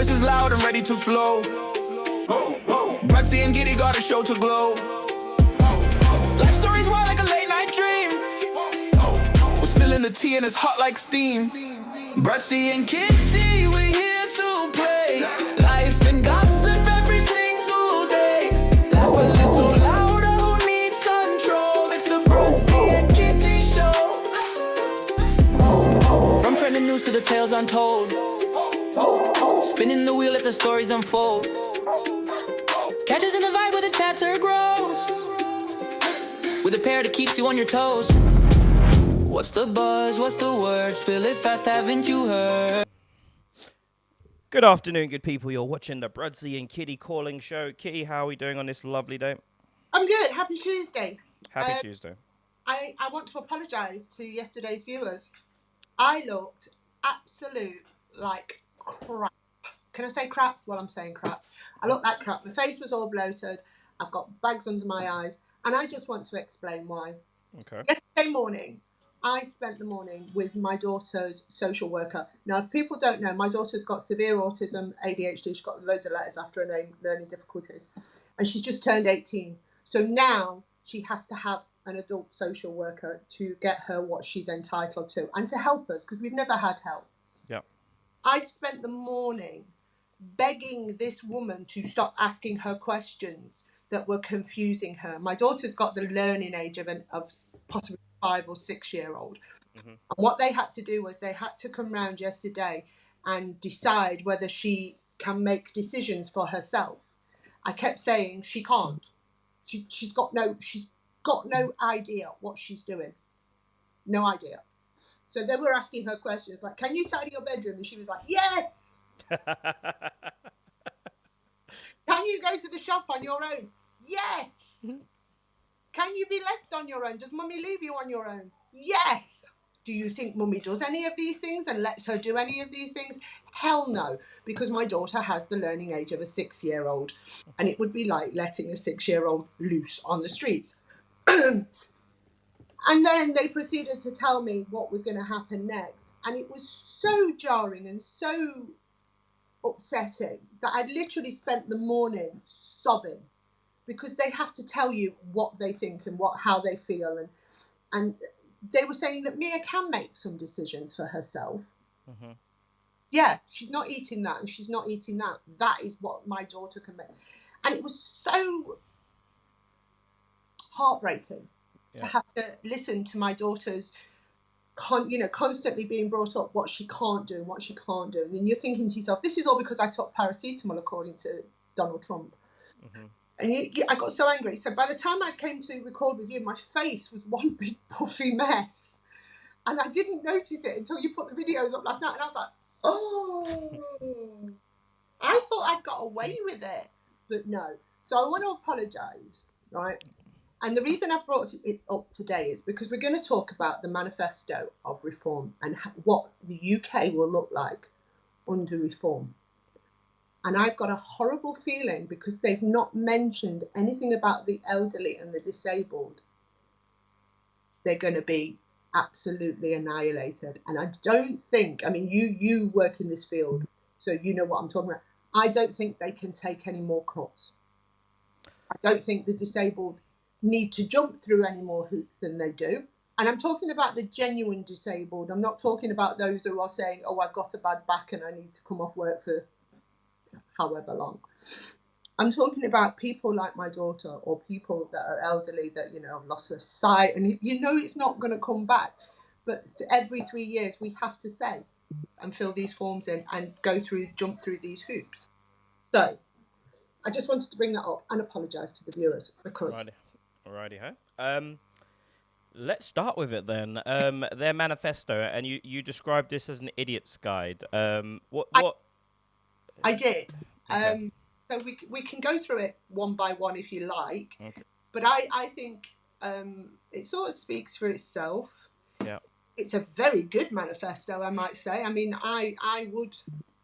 voice is loud and ready to flow. Bratsy and Giddy got a show to glow. Life stories wild like a late night dream. We're spilling the tea and it's hot like steam. Bratsy and Kitty, we're here to play. Life and gossip every single day. Laugh a little louder, who needs control? It's the Bratsy and Kitty show. From trending news to the tales untold. Spinning the wheel, let the stories unfold. Catch us in the vibe where the chatter grows. With a pair that keeps you on your toes. What's the buzz? What's the word? Spill it fast, haven't you heard? Good afternoon, good people. You're watching the Bradsy and Kitty calling show. Kitty, how are we doing on this lovely day? I'm good. Happy Tuesday. Happy Tuesday. I want to apologise to yesterday's viewers. I looked absolute like crap. Can I say crap? Well, I'm saying crap. I looked like crap. My face was all bloated. I've got bags under my eyes. And I just want to explain why. Okay. Yesterday morning, I spent the morning with my daughter's social worker. Now, if people don't know, my daughter's got severe autism, ADHD. She's got loads of letters after her name, learning difficulties. And she's just turned 18. So now she has to have an adult social worker to get her what she's entitled to and to help us, because we've never had help. Yeah. I spent the morning begging this woman to stop asking her questions that were confusing her. My daughter's got the learning age of possibly 5 or 6 year old. Mm-hmm. And what they had to do was they had to come round yesterday and decide whether she can make decisions for herself. I kept saying she can't. She's got no idea what she's doing. No idea. So they were asking her questions like, can you tidy your bedroom? And she was like, yes. Can you go to the shop on your own? Yes. Can you be left on your own? Does mummy leave you on your own? Yes. Do you think mummy does any of these things and lets her do any of these things? Hell no, because my daughter has the learning age of a 6-year-old, and it would be like letting a 6-year-old loose on the streets. And then they proceeded to tell me what was going to happen next. And it was so jarring and so upsetting that I'd literally spent the morning sobbing, because they have to tell you what they think and how they feel. And they were saying that Mia can make some decisions for herself. Mm-hmm. Yeah, she's not eating that and she's not eating that. That is what my daughter can make. And it was so heartbreaking to have to listen to my daughter's constantly being brought up what she can't do and what she can't do. And then you're thinking to yourself, this is all because I took paracetamol, according to Donald Trump. Mm-hmm. And I got so angry. So by the time I came to record with you, my face was one big puffy mess. And I didn't notice it until you put the videos up last night. And I was like, oh, I thought I'd got away with it. But no. So I want to apologise, right? And the reason I've brought it up today is because we're going to talk about the manifesto of reform and what the UK will look like under reform. And I've got a horrible feeling, because they've not mentioned anything about the elderly and the disabled, they're going to be absolutely annihilated. And I don't think, I mean, you work in this field, so you know what I'm talking about. I don't think they can take any more cuts. I don't think the disabled need to jump through any more hoops than they do. And I'm talking about the genuine disabled. I'm not talking about those who are saying, oh, I've got a bad back and I need to come off work for however long. I'm talking about people like my daughter, or people that are elderly that, have lost their sight, and it's not going to come back. But every 3 years we have to say and fill these forms in and jump through these hoops. So I just wanted to bring that up and apologise to the viewers, because Alrighty, huh? Let's start with it then. Their manifesto, and you described this as an idiot's guide. What? I did. Okay. So we can go through it one by one if you like. Okay. But I think it sort of speaks for itself. Yeah. It's a very good manifesto, I might say. I mean, I would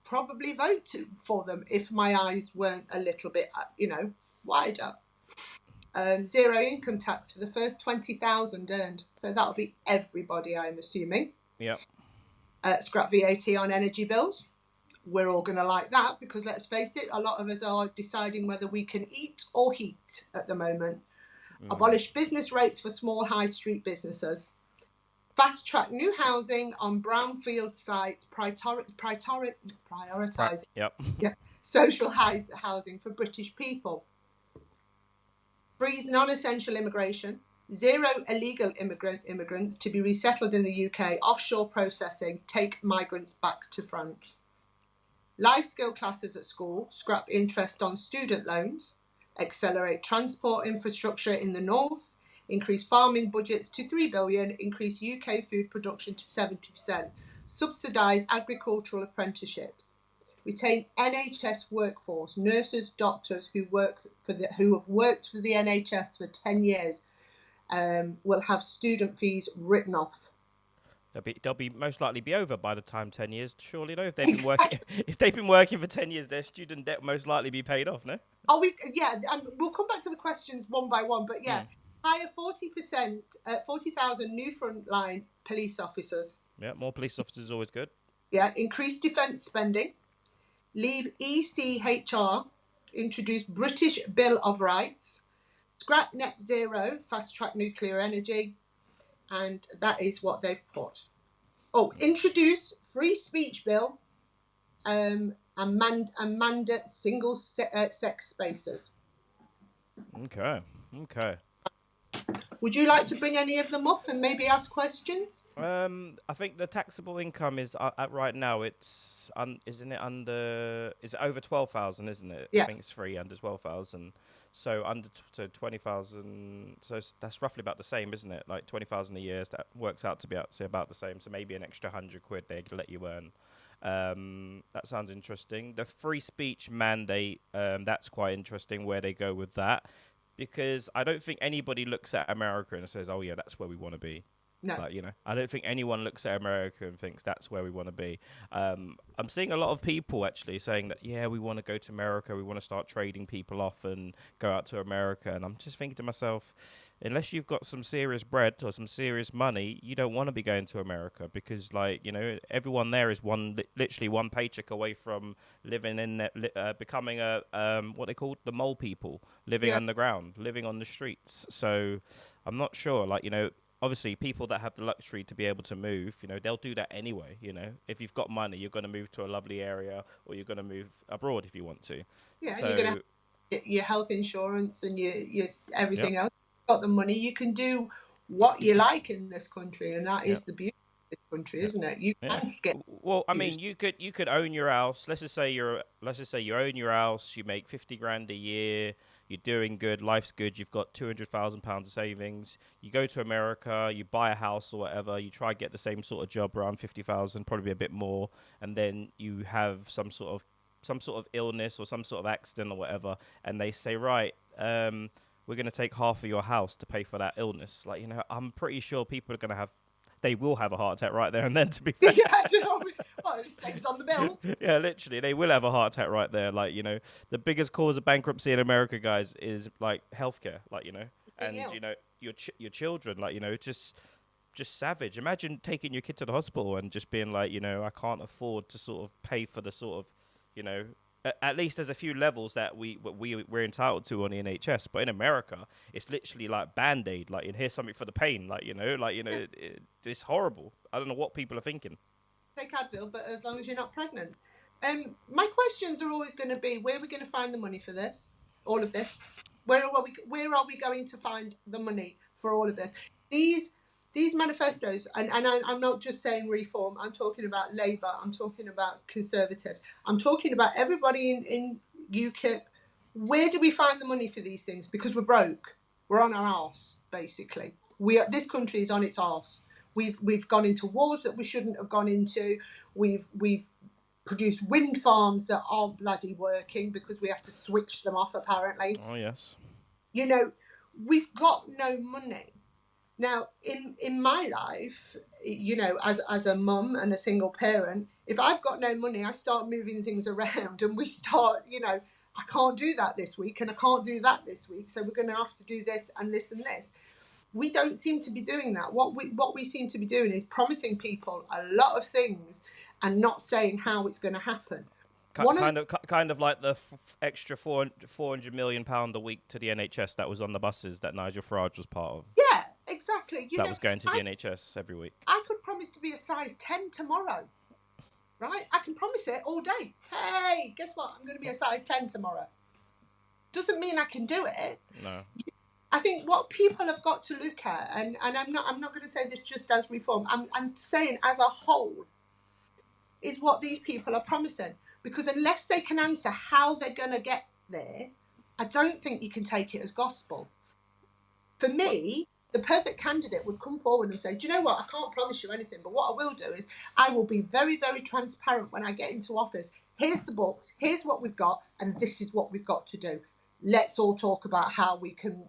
probably vote for them if my eyes weren't a little bit, wider. 0 income tax for the first 20,000 earned. So that'll be everybody, I'm assuming. Yep. Scrap VAT on energy bills. We're all going to like that because, let's face it, a lot of us are deciding whether we can eat or heat at the moment. Abolish business rates for small high street businesses. Fast track new housing on brownfield sites, prioritise social housing for British people. Freeze non-essential immigration. Zero illegal immigrants to be resettled in the UK. Offshore processing. Take migrants back to France. Life skill classes at school. Scrap interest on student loans. Accelerate transport infrastructure in the north. Increase farming budgets to 3 billion. Increase UK food production to 70%. Subsidise agricultural apprenticeships. Retain NHS workforce, nurses, doctors who have worked for the NHS for 10 years will have student fees written off. They'll be most likely be over by the time 10 years. Surely, no. If they've been working for 10 years, their student debt most likely be paid off. No. We'll come back to the questions one by one, but hire 40%, 40,000 new frontline police officers. Yeah, more police officers is always good. Yeah, increase defence spending. Leave ECHR. Introduce British Bill of Rights. Scrap net zero. Fast track nuclear energy. And that is what they've put. Introduce free speech bill and mandate single sex spaces. Okay. Would you like to bring any of them up and maybe ask questions? I think the taxable income is right now. It's is it over 12,000? Isn't it? Yeah. I think it's free under 12,000. So under 20,000. So that's roughly about the same, isn't it? Like 20,000 a year. So that works out to be about the same. So maybe an extra £100 they could let you earn. That sounds interesting. The free speech mandate. That's quite interesting. Where they go with that. Because I don't think anybody looks at America and says, "Oh yeah, that's where we want to be." No. I don't think anyone looks at America and thinks that's where we want to be. I'm seeing a lot of people actually saying that, yeah, we want to go to America. We want to start trading people off and go out to America. And I'm just thinking to myself, unless you've got some serious bread or some serious money, you don't want to be going to America because, everyone there is literally one paycheck away from living in, becoming what they call the mole people, living underground, living on the streets. So I'm not sure, obviously people that have the luxury to be able to move, they'll do that anyway. If you've got money, you're going to move to a lovely area or you're going to move abroad if you want to. Yeah, so, you're going to have your health insurance and your everything else. Got the money, you can do what you like in this country, and that is the beauty of this country, isn't it? You can skip. Well, I mean, you could own your house. Let's just say you own your house. You make 50 grand a year. You're doing good. Life's good. You've got £200,000 of savings. You go to America. You buy a house or whatever. You try get the same sort of job around 50,000, probably a bit more, and then you have some sort of illness or some sort of accident or whatever, and they say, right, we're going to take half of your house to pay for that illness. I'm pretty sure people are going to they will have a heart attack right there and then, to be fair. Well, it saves on the bills. Yeah, literally, they will have a heart attack right there. The biggest cause of bankruptcy in America, guys, is healthcare. And your children, just savage. Imagine taking your kid to the hospital and just being I can't afford to sort of pay for the sort of, at least there's a few levels that we're entitled to on the NHS, but in America it's literally like Band-Aid, and here's something for the pain, it's horrible. I don't know what people are thinking. Take Advil, but as long as you're not pregnant. My questions are always going to be, where are we going to find the money for this? All of this? Where are we going to find the money for all of this? These manifestos, and I'm not just saying Reform, I'm talking about Labour, I'm talking about Conservatives, I'm talking about everybody in UKIP. Where do we find the money for these things? Because we're broke. We're on our arse, basically. This country is on its arse. We've gone into wars that we shouldn't have gone into. We've produced wind farms that aren't bloody working because we have to switch them off, apparently. Oh, yes. We've got no money. Now, in my life, as a mum and a single parent, if I've got no money, I start moving things around and we start, I can't do that this week and I can't do that this week. So we're going to have to do this and this and this. We don't seem to be doing that. What we seem to be doing is promising people a lot of things and not saying how it's going to happen. One of Kind of like the extra 400 million pound a week to the NHS that was on the buses that Nigel Farage was part of. yeah, exactly. You That know, was going to the NHS every week. I could promise to be a size 10 tomorrow, right? I can promise it all day. Hey, guess what? I'm going to be a size 10 tomorrow. Doesn't mean I can do it. No. I think what people have got to look at, and I'm not going to say this just as reform, I'm saying as a whole, is what these people are promising. Because unless they can answer how they're going to get there, I don't think you can take it as gospel. For me, the perfect candidate would come forward and say, do you know what? I can't promise you anything, but what I will do is I will be very, very transparent when I get into office. Here's the books, here's what we've got, and this is what we've got to do. Let's all talk about how we can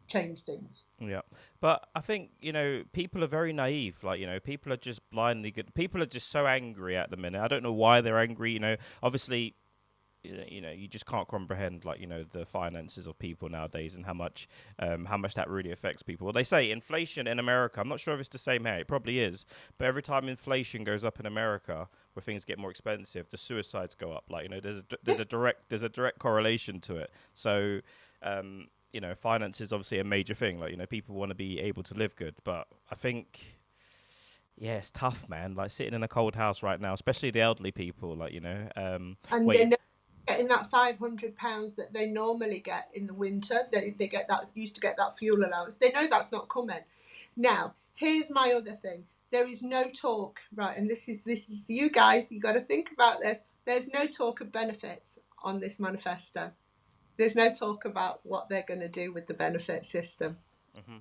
change things. Yeah, but I think, people are very naive. Like, people are just blindly good. People are just so angry at the minute. I don't know why they're angry. Obviously, you just can't comprehend, like, the finances of people nowadays and how much that really affects people. Well, they say inflation in America, I'm not sure if it's the same here, it probably is, but every time inflation goes up in America, where things get more expensive, the suicides go up. Like, there's a direct correlation to it. So, finance is obviously a major thing. Like, people want to be able to live good, but I think, yeah, it's tough, man. Like, sitting in a cold house right now, especially the elderly people, like, And they're not getting that £500 that they normally get in the winter. They get that, used to get that fuel allowance. They know that's not coming. Now, here's my other thing. There is no talk, right? And this is you guys. You got to think about this. There's no talk of benefits on this manifesto. There's no talk about what they're going to do with the benefit system. Mm-hmm.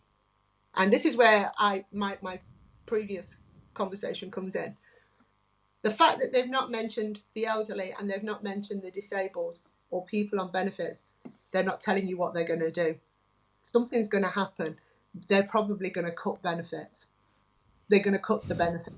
And this is where my previous conversation comes in. The fact that they've not mentioned the elderly and they've not mentioned the disabled or people on benefits, they're not telling you what they're going to do. Something's going to happen. They're probably going to cut benefits. They're going to cut the benefits.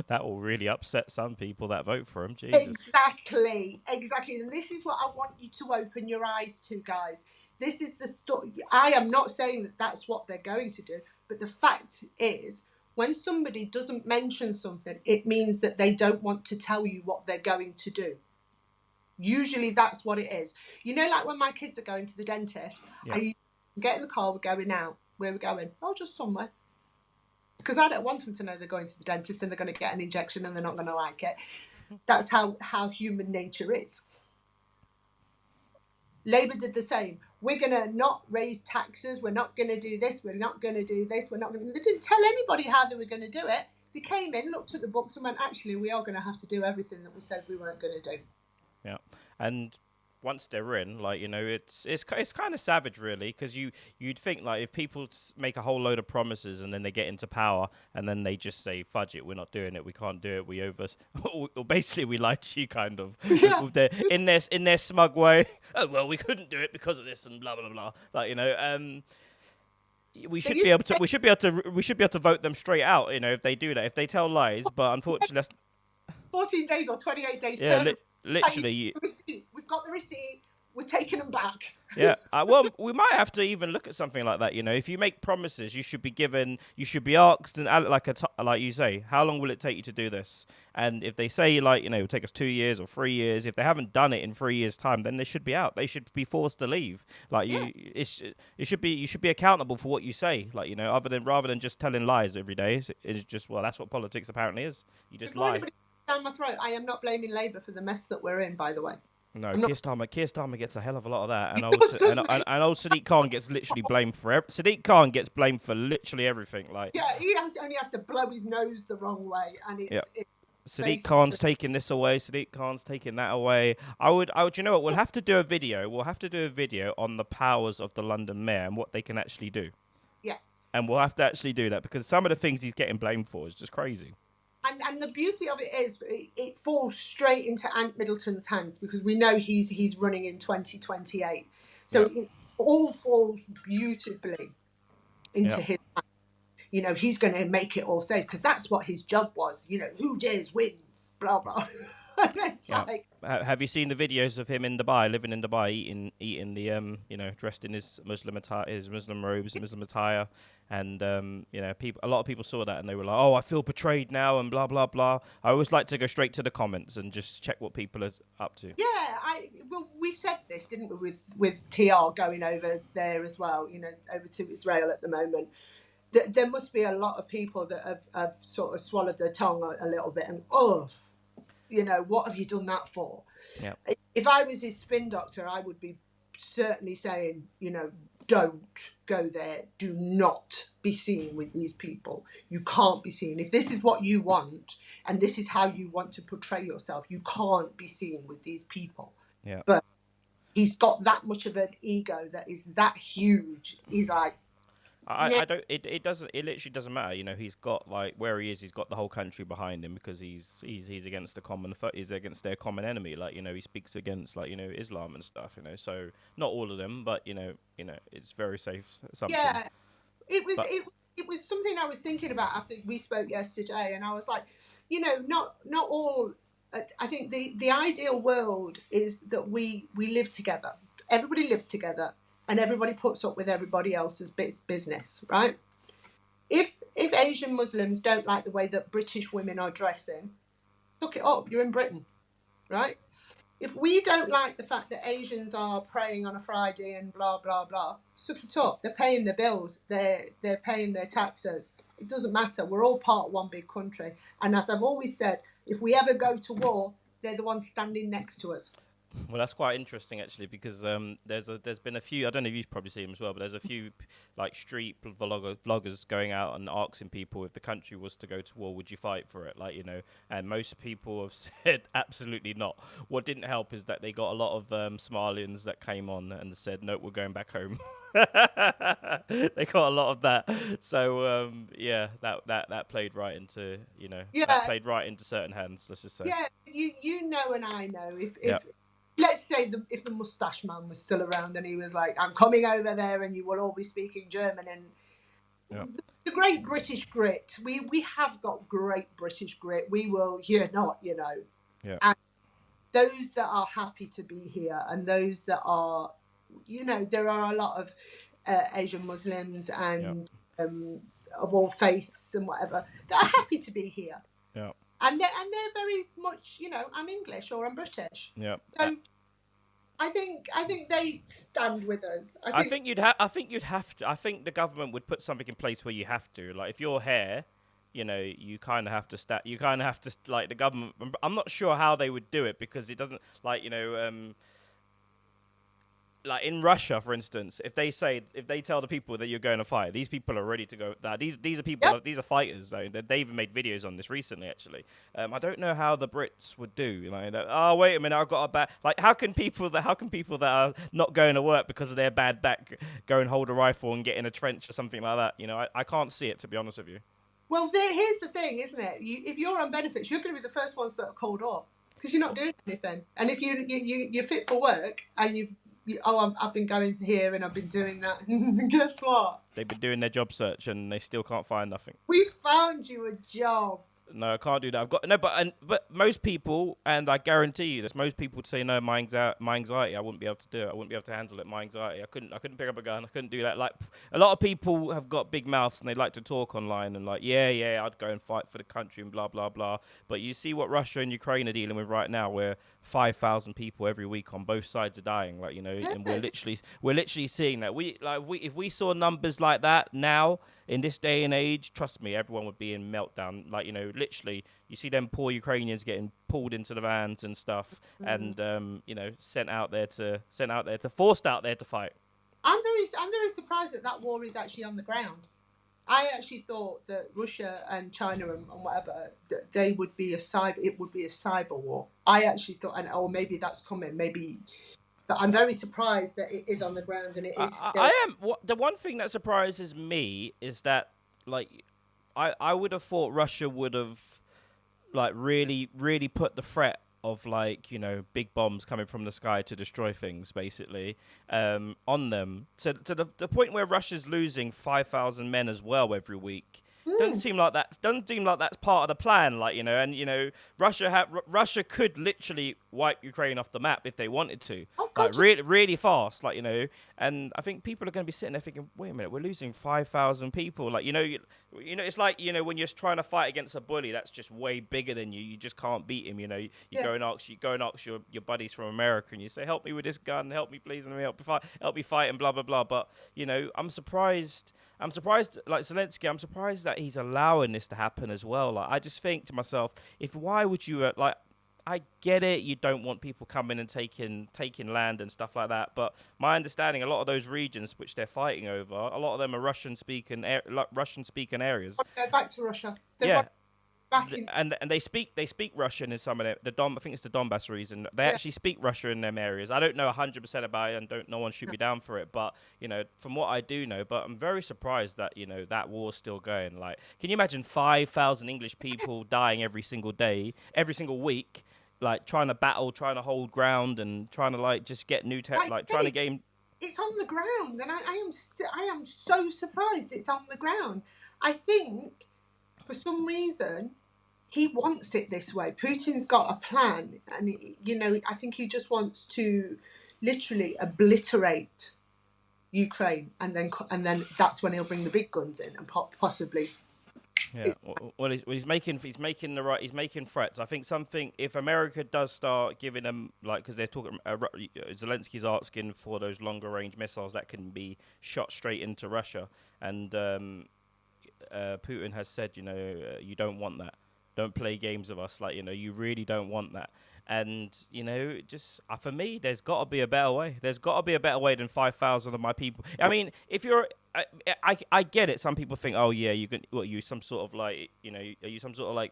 That will really upset some people that vote for him. Jesus. Exactly. And this is what I want you to open your eyes to, guys. This is the story. I am not saying that that's what they're going to do, but the fact is, when somebody doesn't mention something, it means that they don't want to tell you what they're going to do. Usually that's what it is. Like when my kids are going to the dentist, yeah. I get in the car, we're going out. Where are we going? Oh, just somewhere. Because I don't want them to know they're going to the dentist and they're going to get an injection and they're not going to like it. That's how human nature is. Labour did the same. We're going to not raise taxes. We're not going to do this. We're not going to do this. They didn't tell anybody how they were going to do it. They came in, looked at the books and went, actually, we are going to have to do everything that we said we weren't going to do. Yeah. And once they're in, like, it's kind of savage, really, because you'd think, like, if people make a whole load of promises and then they get into power and then they just say, fudge it, we're not doing it, we can't do it, or basically we lied to you, kind of. Yeah. in their smug way. Oh, well, we couldn't do it because of this and blah blah blah. Like, we should be able to vote them straight out, if they do that, if they tell lies. But unfortunately, that's 14 days or 28 days. Yeah, literally. We've got the receipt. We're taking them back. Yeah. Well, we might have to even look at something like that. If you make promises, you should be asked, and like you say, how long will it take you to do this? And if they say, like, it'll take us 2 years or 3 years, if they haven't done it in 3 years' time, then they should be out. They should be forced to leave. Like, you should be accountable for what you say. Like, rather than just telling lies every day. It's just, well, that's what politics apparently is. You just lie. Down my throat. I am not blaming Labour for the mess that we're in, by the way. No, Keir Starmer gets a hell of a lot of that, and old Sadiq Khan gets literally blamed for Sadiq Khan gets blamed for literally everything. Like, yeah, only has to blow his nose the wrong way, and it's Sadiq Khan's taking this away. Sadiq Khan's taking that away. I would. You know what? We'll have to do a video. On the powers of the London mayor and what they can actually do. Yeah. And we'll have to actually do that because some of the things he's getting blamed for is just crazy. And the beauty of it is it falls straight into Ant Middleton's hands because we know he's running in 2028. So it all falls beautifully into his hands. He's going to make it all safe because that's what his job was. Who dares wins, blah, blah. And it's Yeah. like, Have you seen the videos of him in Dubai, living in Dubai, eating the dressed in his Muslim attire, his Muslim robes, Muslim attire, and people, a lot of people saw that and they were like, oh, I feel betrayed now, and blah blah blah. I always like to go straight to the comments and just check what people are up to. yeah, well, we said this, didn't we, with TR going over there as well, over to Israel at the moment. There must be a lot of people that have sort of swallowed their tongue a little bit and, what have you done that for? Yeah. If I was his spin doctor, I would be certainly saying, don't go there. Do not be seen with these people. You can't be seen. If this is what you want and this is how you want to portray yourself, you can't be seen with these people. Yeah. But he's got that much of an ego that is that huge. He's like, I don't. It doesn't. It literally doesn't matter. He's got like where he is. He's got the whole country behind him because he's against the common. He's against their common enemy. Like he speaks against Islam and stuff. So not all of them, but it's very safe assumption. yeah. It was something I was thinking about after we spoke yesterday, and I was like, not all. I think the ideal world is that we live together. Everybody lives together. And everybody puts up with everybody else's business, right? If Asian Muslims don't like the way that British women are dressing, look it up. You're in Britain, right? If we don't like the fact that Asians are praying on a Friday and blah blah blah, suck it up. They're paying their bills. They're paying their taxes. It doesn't matter. We're all part of one big country. And as I've always said, if we ever go to war, they're the ones standing next to us. Well, that's quite interesting actually, because there's been a few. I don't know if you've probably seen them as well, but there's a few like street vloggers going out and asking people, if the country was to go to war, would you fight for it? And most people have said absolutely not. What didn't help is that they got a lot of Somalians that came on and said, no, we're going back home. They got a lot of that. So that played right into that played right into certain hands. Let's just say. Yeah, you know, and I know if. Let's say if the mustache man was still around and he was like, I'm coming over there and you will all be speaking German. And the great British grit, we have got great British grit. We will, Yeah. And those that are happy to be here and those that are, there are a lot of Asian Muslims and of all faiths and whatever that are happy to be here. Yeah. And they're very much, I'm English or I'm British. Yeah. So I think they stand with us. I think you'd have to. I think the government would put something in place where you have to. Like if you're here, you kind of have to You kind of have to the government. I'm not sure how they would do it because it doesn't like in Russia, for instance, if they tell the people that you're going to fight, these people are ready to go. These are people. These are fighters. Though they even made videos on this recently. Actually, I don't know how the Brits would do. Oh wait a minute, I've got a bad. How can people that are not going to work because of their bad back go and hold a rifle and get in a trench or something like that? I can't see it, to be honest with you. Well, here's the thing, isn't it? If you're on benefits, you're going to be the first ones that are called off because you're not doing anything. And if you're fit for work and I've been going here and I've been doing that. Guess what? They've been doing their job search and they still can't find nothing. We found you a job. No, I can't do that. I've got no, but most people, and I guarantee you this, most people would say no. My anxiety, I wouldn't be able to do it. I wouldn't be able to handle it. My anxiety, I couldn't pick up a gun. I couldn't do that. Like a lot of people have got big mouths and they like to talk online and I'd go and fight for the country and blah blah blah. But you see what Russia and Ukraine are dealing with right now, where 5,000 people every week on both sides are dying. And we're literally seeing that. If we saw numbers like that now in this day and age, trust me, everyone would be in meltdown. Literally, you see them poor Ukrainians getting pulled into the vans and stuff, and sent out there to forced out there to fight. I'm very surprised that war is actually on the ground. I actually thought that Russia and China and whatever, they would be it would be a cyber war. I actually thought, or maybe that's coming, but I'm very surprised that it is on the ground and it is. I am. The one thing that surprises me is that, I would have thought Russia would have, really, really put the threat of big bombs coming from the sky to destroy things, basically, on them to the point where Russia's losing 5,000 men as well every week. Doesn't seem like that. Doesn't seem like that's part of the plan. Like, and Russia could literally wipe Ukraine off the map if they wanted to. Oh Like God, really, really fast. Like, and I think people are going to be sitting there thinking, wait a minute, we're losing 5,000 people. Like, it's like when you're trying to fight against a bully that's just way bigger than you. You just can't beat him. You Yeah. go and ask your buddies from America, and you say, help me with this gun, help me please, and help me fight, and blah blah blah. But I'm surprised. Like Zelensky, I'm surprised that he's allowing this to happen as well. Like, I just think to myself, why would you I get it, you don't want people coming and taking land and stuff like that. But my understanding, a lot of those regions which they're fighting over, a lot of them are Russian-speaking areas. go back to Russia. They Yeah. want back in. And they speak Russian in some of I think it's the Donbass region. They actually speak Russian in them areas. I don't know 100% about it, and no one shoot me down for it. But from what I do know, but I'm very surprised that that war's still going. Like, can you imagine 5,000 English people dying every single day, every single week, like trying to battle, trying to hold ground, and trying to just get new trying to gain. It's on the ground, and I am so surprised it's on the ground. I think for some reason he wants it this way. Putin's got a plan, and I think he just wants to literally obliterate Ukraine, and then that's when he'll bring the big guns in and possibly. Yeah, well, he's making threats. I think if America does start giving them, because they're talking, Zelensky's asking for those longer range missiles that can be shot straight into Russia, and Putin has said, you don't want that. Don't play games with us. You really don't want that. And, just for me, there's got to be a better way. There's got to be a better way than 5,000 of my people. I mean, if you're, I get it. Some people think, oh yeah, you some sort of are you some sort of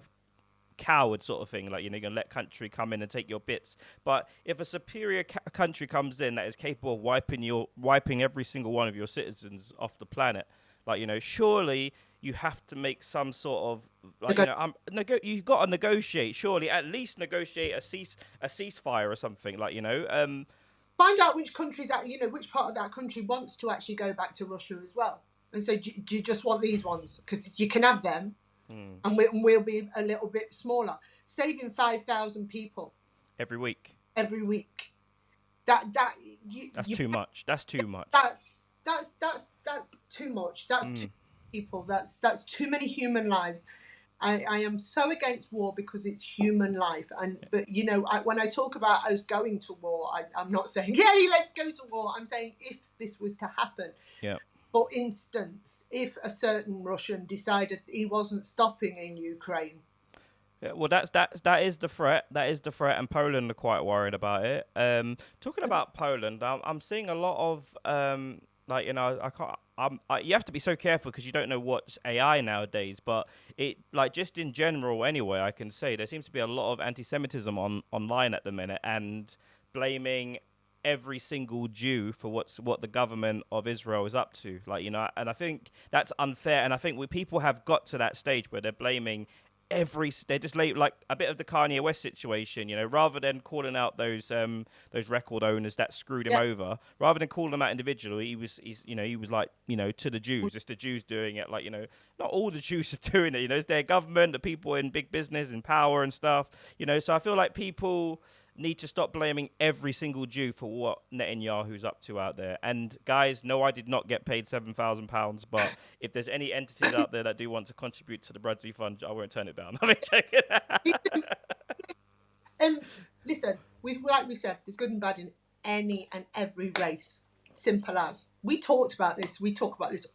coward sort of thing, you're gonna let country come in and take your bits. But if a superior country comes in that is capable of wiping every single one of your citizens off the planet, surely you have to make some sort of you've got to negotiate. Surely, at least negotiate a ceasefire or something. Find out which countries which part of that country wants to actually go back to Russia as well, and say, do you just want these ones? Because you can have them, and we'll be a little bit smaller. Saving 5,000 people every week. That's too much. That's too much. That's too much. That's too many people. That's too many human lives. I am so against war because it's human life. But when I talk about us going to war, I'm not saying, yay, let's go to war. I'm saying if this was to happen. Yeah. For instance, if a certain Russian decided he wasn't stopping in Ukraine. Yeah, well, that is the threat. That is the threat, and Poland are quite worried about it. Talking about Poland, I'm seeing a lot of I can't. You have to be so careful because you don't know what's AI nowadays. But it just in general, anyway, I can say there seems to be a lot of anti-Semitism online at the minute, and blaming every single Jew for what the government of Israel is up to. And I think that's unfair. And I think people have got to that stage where they're blaming they're just like a bit of the Kanye West situation, rather than calling out those record owners that screwed him over, rather than calling them out individually, he was like, to the Jews, it's the Jews doing it. Not all the Jews are doing it, it's their government, the people in big business and power and stuff, so I feel like people need to stop blaming every single Jew for what Netanyahu's up to out there. And guys, no, I did not get paid £7,000, but if there's any entities out there that do want to contribute to the Brudsey Fund, I won't turn it down. I mean, check it out. Listen, like we said, there's good and bad in any and every race. Simple as. We talk about this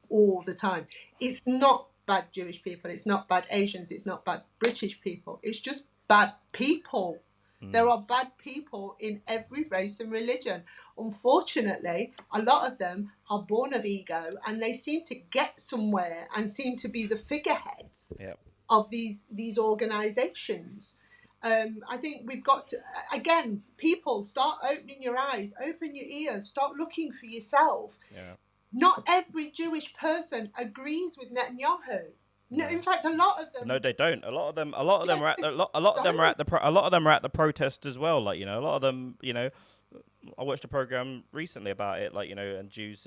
all the time. It's not bad Jewish people, it's not bad Asians, it's not bad British people. It's just bad people. There are bad people in every race and religion. Unfortunately, a lot of them are born of ego, and they seem to get somewhere and seem to be the figureheads of these organisations. I think we've got to, again, people, start opening your eyes, open your ears, start looking for yourself. Yeah. Not every Jewish person agrees with Netanyahu. No, in fact, a lot of them. No, they don't. A lot of them are at the protest as well. A lot of them, I watched a program recently about it, like, you know, and Jews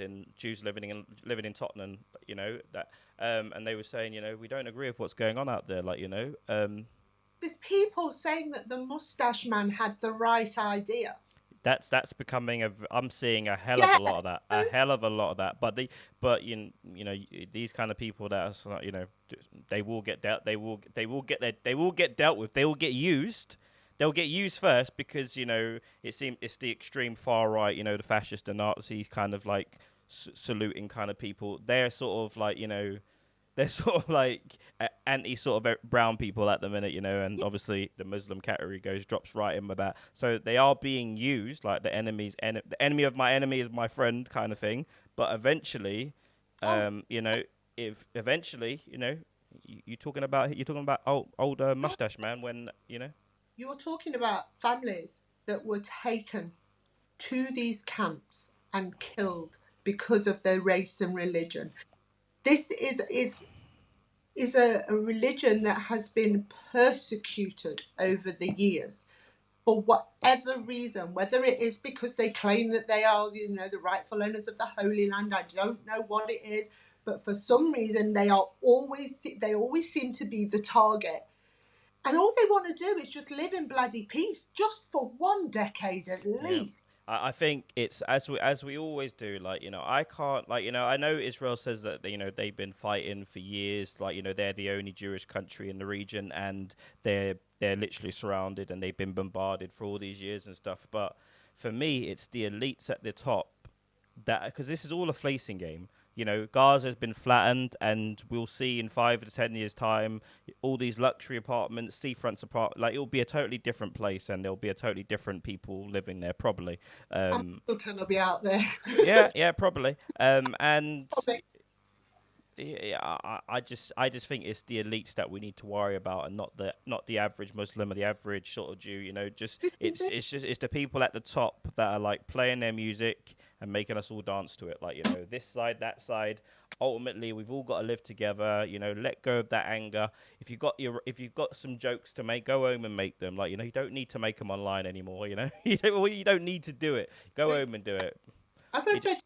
living in Tottenham, you know, that and they were saying, you know, we don't agree with what's going on out there, like, you know, There's people saying that the mustache man had the right idea. that's becoming I'm seeing a hell of Yeah. a lot of that, a hell of a lot of that. But you know these kind of people that are sort of, you know, they will get dealt, they will get dealt with, they will get used. They'll get used first because, you know, it's the extreme far right, you know, the fascist, the Nazi kind of like saluting kind of people. They're sort of like, you know, they're sort of like anti sort of brown people at the minute, you know, and obviously the Muslim category drops right in with that. So they are being used like the the enemy of my enemy is my friend kind of thing. But eventually, Oh, you know, if eventually, you know, you're talking about old mustache man when, you know. you're talking about families that were taken to these camps and killed because of their race and religion. This is a religion that has been persecuted over the years for whatever reason, whether it is because they claim that they are, you know, the rightful owners of the Holy Land. I don't know what it is, but for some reason they always seem to be the target. And all they want to do is just live in bloody peace, just for one decade at Yeah. least. I think it's as we always do. Like, you know, I can't, like, you know, I know Israel says that, you know, they've been fighting for years. Like, you know, they're the only Jewish country in the region, and they're literally surrounded, and they've been bombarded for all these years and stuff. But for me, it's the elites at the top that, because this is all a fleecing game. You know, Gaza has been flattened, and we'll see in 5 to 10 years' time all these luxury apartments, seafronts apart. Like, it'll be a totally different place, and there'll be a totally different people living there, probably. I'm still will be out there. Yeah, yeah, probably. And yeah, I just think it's the elites that we need to worry about, and not the average Muslim or the average sort of Jew. You know, just This is it. it's the people at the top that are like playing their music and making us all dance to it. Like, you know, this side, that side. Ultimately, we've all got to live together. You know, let go of that anger. If you've got some jokes to make, go home and make them. Like, you know, you don't need to make them online anymore. You know, you don't need to do it. Go home and do it. As I said,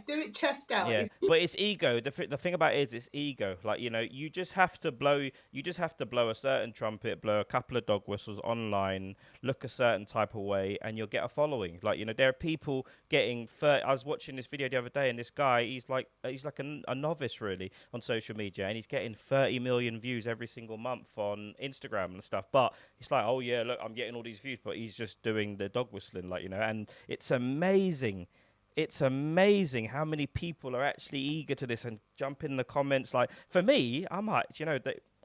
do it chest out. Yeah, but it's ego. The thing about it is it's ego. Like, you know, you just have to blow a certain trumpet, blow a couple of dog whistles online, look a certain type of way, and you'll get a following. Like, you know, there are people getting 30. I was watching this video the other day, and this guy, he's like a novice really on social media, and he's getting 30 million views every single month on Instagram and stuff. But it's like, oh yeah, look, I'm getting all these views, but he's just doing the dog whistling, like, you know, and it's amazing. It's amazing how many people are actually eager to this and jump in the comments. Like, for me, I might, you know,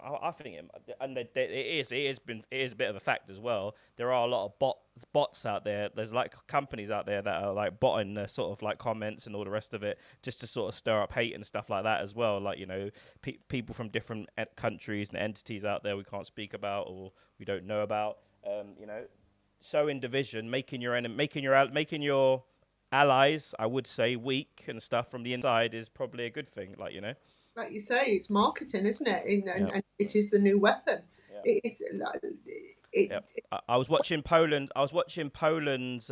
I think it is a bit of a fact as well. There are a lot of bots out there. There's like companies out there that are like botting the sort of like comments and all the rest of it, just to sort of stir up hate and stuff like that as well. Like, you know, people from different countries and entities out there we can't speak about or we don't know about. You know, sowing division, making your allies, I would say, weak and stuff from the inside is probably a good thing. Like, you know. Like you say, it's marketing, isn't it? Yeah. And it is the new weapon. Yeah. It is like it. Yep. I was watching Poland. I was watching Poland's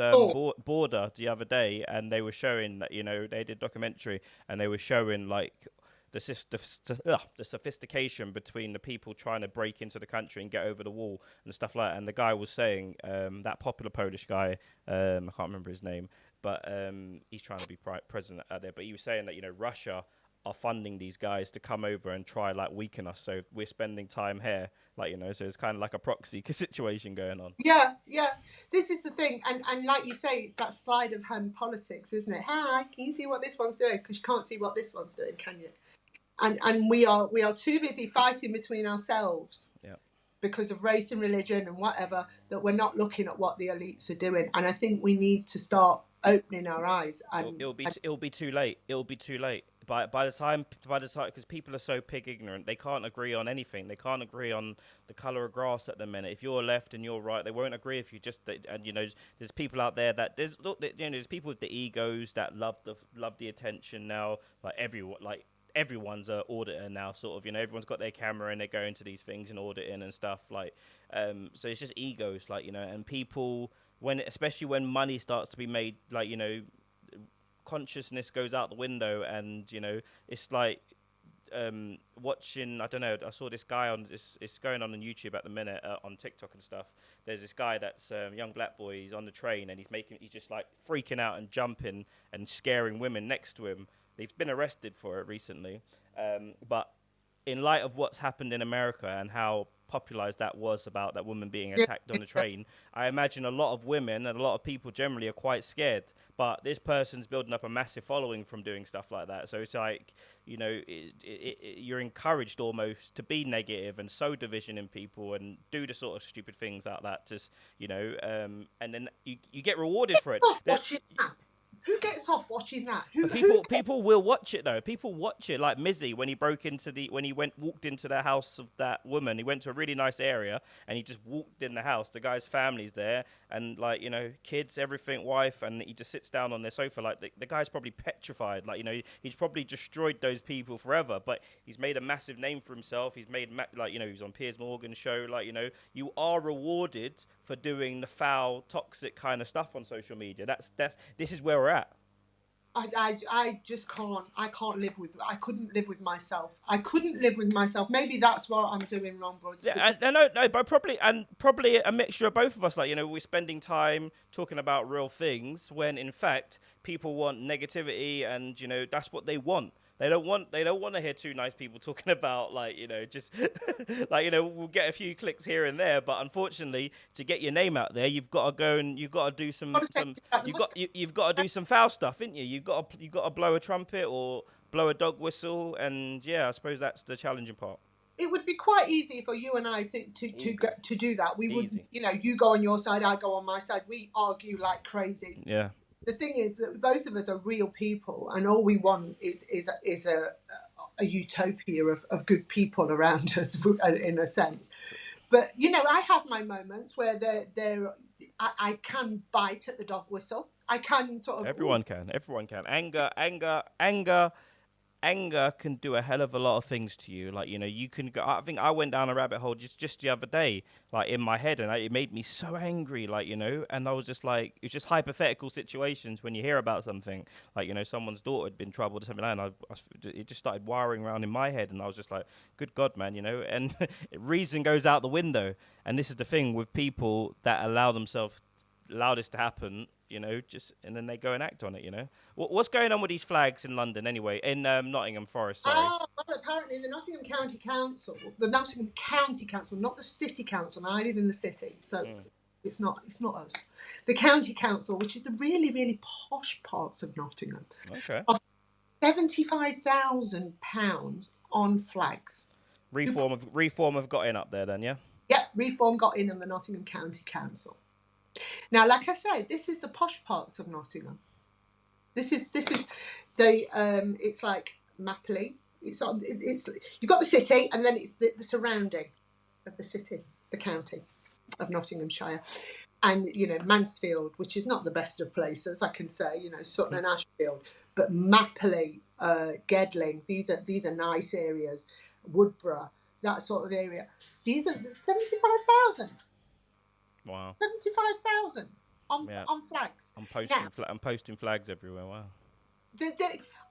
border the other day, and they were showing that, you know, they did a documentary, and they were showing like the sophistication between the people trying to break into the country and get over the wall and stuff like that. And the guy was saying, that popular Polish guy, I can't remember his name, but he's trying to be president out there. But he was saying that, you know, Russia are funding these guys to come over and try like weaken us. So we're spending time here, like, you know, so it's kind of like a proxy situation going on. Yeah, yeah. This is the thing, and like you say, it's that side of politics, isn't it? Hi, can you see what this one's doing? Because you can't see what this one's doing, can you? And we are too busy fighting between ourselves. Yeah. Because of race and religion and whatever, that we're not looking at what the elites are doing. And I think we need to start opening our eyes. And it'll be too late. It'll be too late. By the time, because people are so pig ignorant, they can't agree on anything. They can't agree on the color of grass at the minute. If you're left and you're right, they won't agree if you just. And, you know, there's people out there that there's people with the egos that love the attention now. Everyone's an auditor now, sort of, you know, everyone's got their camera and they're going to these things and auditing and stuff, like, so it's just egos, like, you know, and people especially when money starts to be made, like, consciousness goes out the window, and it's like watching, I don't know, I saw this guy on this, it's going on YouTube at the minute, on TikTok and stuff. There's this guy that's young black boy, he's on the train, and he's just like freaking out and jumping and scaring women next to him. He's been arrested for it recently, but in light of what's happened in America and how popularized that was about that woman being attacked on the train, I imagine a lot of women and a lot of people generally are quite scared. But this person's building up a massive following from doing stuff like that. So it's like, you're encouraged almost to be negative and sow division in people and do the sort of stupid things like that. Just, and then you get rewarded for it. Who gets off watching that? People will watch it though. People watch it, like Mizzy when he walked into the house of that woman. He went to a really nice area and he just walked in the house. The guy's family's there and kids, everything, wife, and he just sits down on their sofa. Like the guy's probably petrified. Like he's probably destroyed those people forever. But he's made a massive name for himself. He's made he's on Piers Morgan's show. You are rewarded for doing the foul, toxic kind of stuff on social media. This is where we're at. I just can't. I couldn't live with myself. I couldn't live with myself. Maybe that's what I'm doing wrong, bro. Yeah, no, but probably a mixture of both of us. We're spending time talking about real things when in fact people want negativity, and that's what they want. They don't want to hear two nice people talking about just we'll get a few clicks here and there, but unfortunately to get your name out there, you've got to go and you've got to do you've got to do some foul stuff, ain't you? You've got to blow a trumpet or blow a dog whistle, and I suppose that's the challenging part. It would be quite easy for you and I to do that. We would, you go on your side, I go on my side. We argue like crazy. Yeah. The thing is that both of us are real people, and all we want is a utopia of good people around us, in a sense. But I have my moments where I can bite at the dog whistle. I can sort of. Everyone can. Anger can do a hell of a lot of things to you. You can go. I think I went down a rabbit hole just the other day, in my head, and it made me so angry, and I was just like, it's just hypothetical situations when you hear about something, someone's daughter had been troubled or something, and it just started wiring around in my head, and I was just like, good God, man, and reason goes out the window. And this is the thing with people that allow this to happen, and then they go and act on it, What's going on with these flags in London anyway? In Nottingham Forest, sorry. Oh, well, apparently the Nottingham County Council, not the City Council. Now I live in the city, so it's not us. The County Council, which is the really, really posh parts of Nottingham, okay, £75,000 on flags. Reform have got in up there then, yeah? Yeah, Reform got in on the Nottingham County Council. Now, like I said, this is the posh parts of Nottingham. This is the it's like Mapley. It's you've got the city, and then it's the surrounding of the city, the county of Nottinghamshire, and Mansfield, which is not the best of places, I can say. Sutton and Ashfield, but Mapley, Gedling, these are nice areas. Woodborough, that sort of area. These are 75,000. Wow. 75,000 on flags. I'm posting flags everywhere. Wow.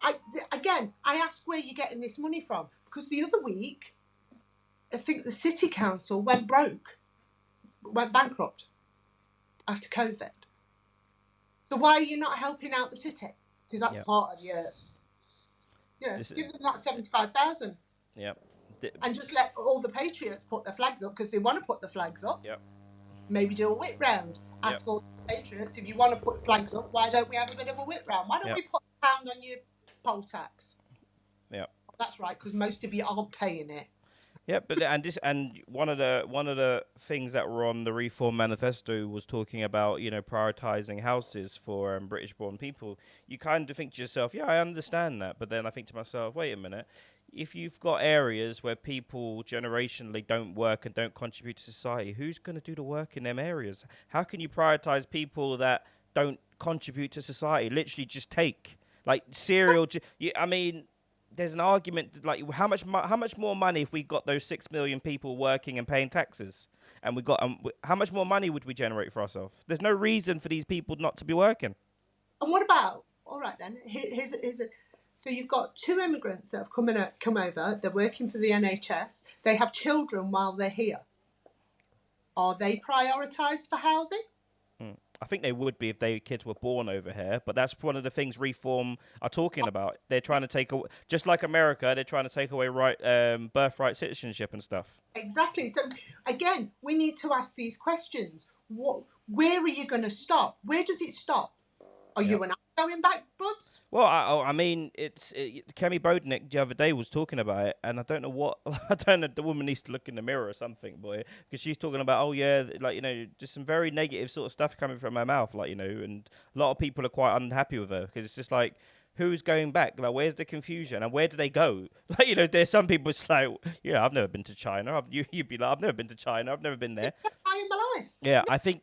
I ask where you're getting this money from, because the other week, I think the City Council went bankrupt after COVID. So why are you not helping out the city? Because that's part of your. Give them that 75,000. Yep. And just let all the patriots put their flags up, because they want to put the flags up. Yep. Maybe do a whip round. Ask all the patriots, if you want to put flags up, why don't we have a bit of a whip round? Why don't we put a pound on your poll tax? Yeah. That's right, because most of you aren't paying it. Yeah, but one of the things that were on the Reform Manifesto was talking about prioritising houses for British-born people. You kind of think to yourself, yeah, I understand that, but then I think to myself, wait a minute. If you've got areas where people generationally don't work and don't contribute to society, who's going to do the work in them areas? How can you prioritize people that don't contribute to society? Literally just take cereal. I mean, there's an argument how much more money if we got those 6 million people working and paying taxes, and we got how much more money would we generate for ourselves? There's no reason for these people not to be working. And what about, all right then, so you've got 2 immigrants that have come over, they're working for the NHS, they have children while they're here. Are they prioritised for housing? I think they would be if their kids were born over here, but that's one of the things Reform are talking about. They're trying to take away, just like America, they're trying to take away birthright citizenship and stuff. Exactly. So again, we need to ask these questions. Where are you going to stop? Where does it stop? Are you and I going backwards? Well, I mean, Kemi Bodnik the other day was talking about it, and I don't know what, I don't know, the woman needs to look in the mirror or something, boy, because she's talking about, oh yeah, like, you know, just some very negative sort of stuff coming from her mouth, like, you know, and a lot of people are quite unhappy with her, because it's just like, who's going back? Like, where's the confusion, and where do they go? Like, you know, there's some people it's like, yeah, I've never been to China. You'd be like, I've never been to China. I've never been there. In my life. Yeah, I think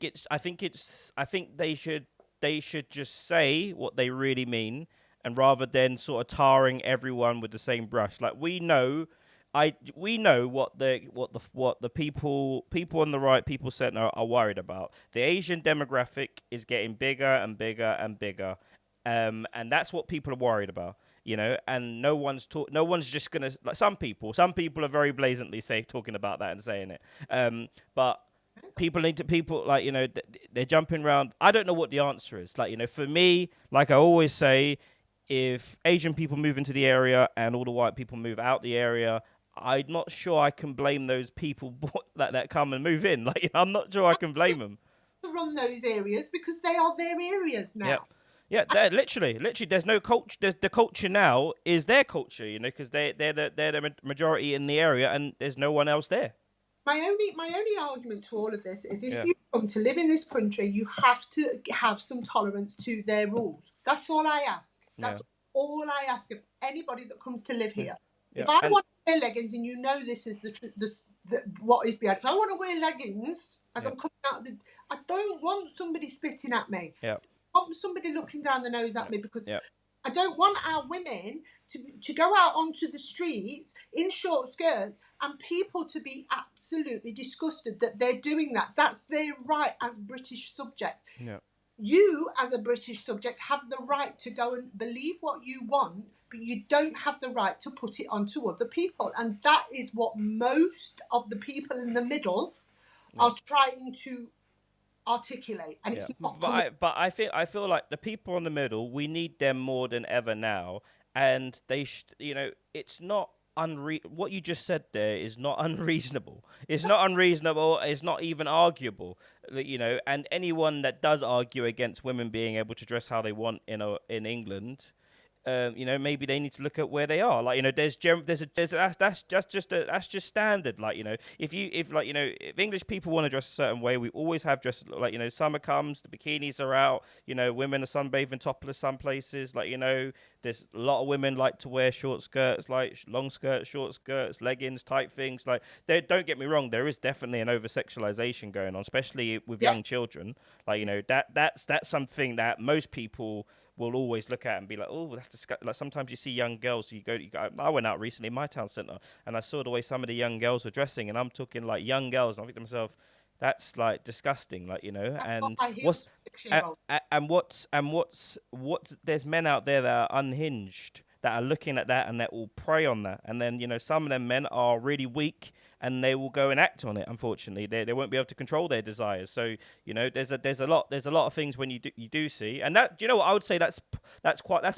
they should just say what they really mean, and rather than sort of tarring everyone with the same brush. Like we know what the people on the right, people center are worried about. The Asian demographic is getting bigger and bigger and bigger, and that's what people are worried about. You know, and no one's just gonna, like, some people are very blatantly talking about that and saying it, but people like, you know, they're jumping around. I don't know what the answer is. Like, you know, for me, like I always say, if Asian people move into the area and all the white people move out the area, I'm not sure I can blame those people that come and move in. Like, I'm not sure I can blame them to run those areas because they are their areas now. Yep. Yeah, they're literally. There's no culture. There's the culture now is their culture, you know, because they're the majority in the area, and there's no one else there. My only argument to all of this is if you come to live in this country, you have to have some tolerance to their rules. That's all I ask. That's all I ask of anybody that comes to live here. Yeah. If I want to wear leggings, and you know this is what is behind. If I want to wear leggings as I'm coming out, I don't want somebody spitting at me. Yeah. I want somebody looking down the nose at me because. I don't want our women to go out onto the streets in short skirts and people to be absolutely disgusted that they're doing that. That's their right as British subjects. Yeah. You, as a British subject, have the right to go and believe what you want, but you don't have the right to put it onto other people. And that is what most of the people in the middle are trying to articulate, and it's not. But I feel like the people in the middle, we need them more than ever now, and they you know, it's not what you just said there is not unreasonable. It's not unreasonable. It's not even arguable. You know, and anyone that does argue against women being able to dress how they want in England, you know, maybe they need to look at where they are. Like, you know, that's just standard. Like, you know, if English people want to dress a certain way, we always have dressed, like, you know, summer comes, the bikinis are out, you know, women are sunbathing topless some places. Like, you know, there's a lot of women like to wear short skirts, like long skirts, short skirts, leggings, type things. Like, don't get me wrong, there is definitely an over sexualization going on, especially with young children. Like, you know, that's something that most people will always look at and be like, oh, that's disgusting. Like, sometimes you see young girls, you go, I went out recently in my town centre and I saw the way some of the young girls were dressing, and I'm talking like young girls, and I think to myself, that's like disgusting, like, you know. And there's men out there that are unhinged, that are looking at that and that will prey on that, and then, you know, some of them men are really weak and they will go and act on it. Unfortunately, they won't be able to control their desires. So, you know, there's a lot of things when you do see, and that, do you know what I would say, that's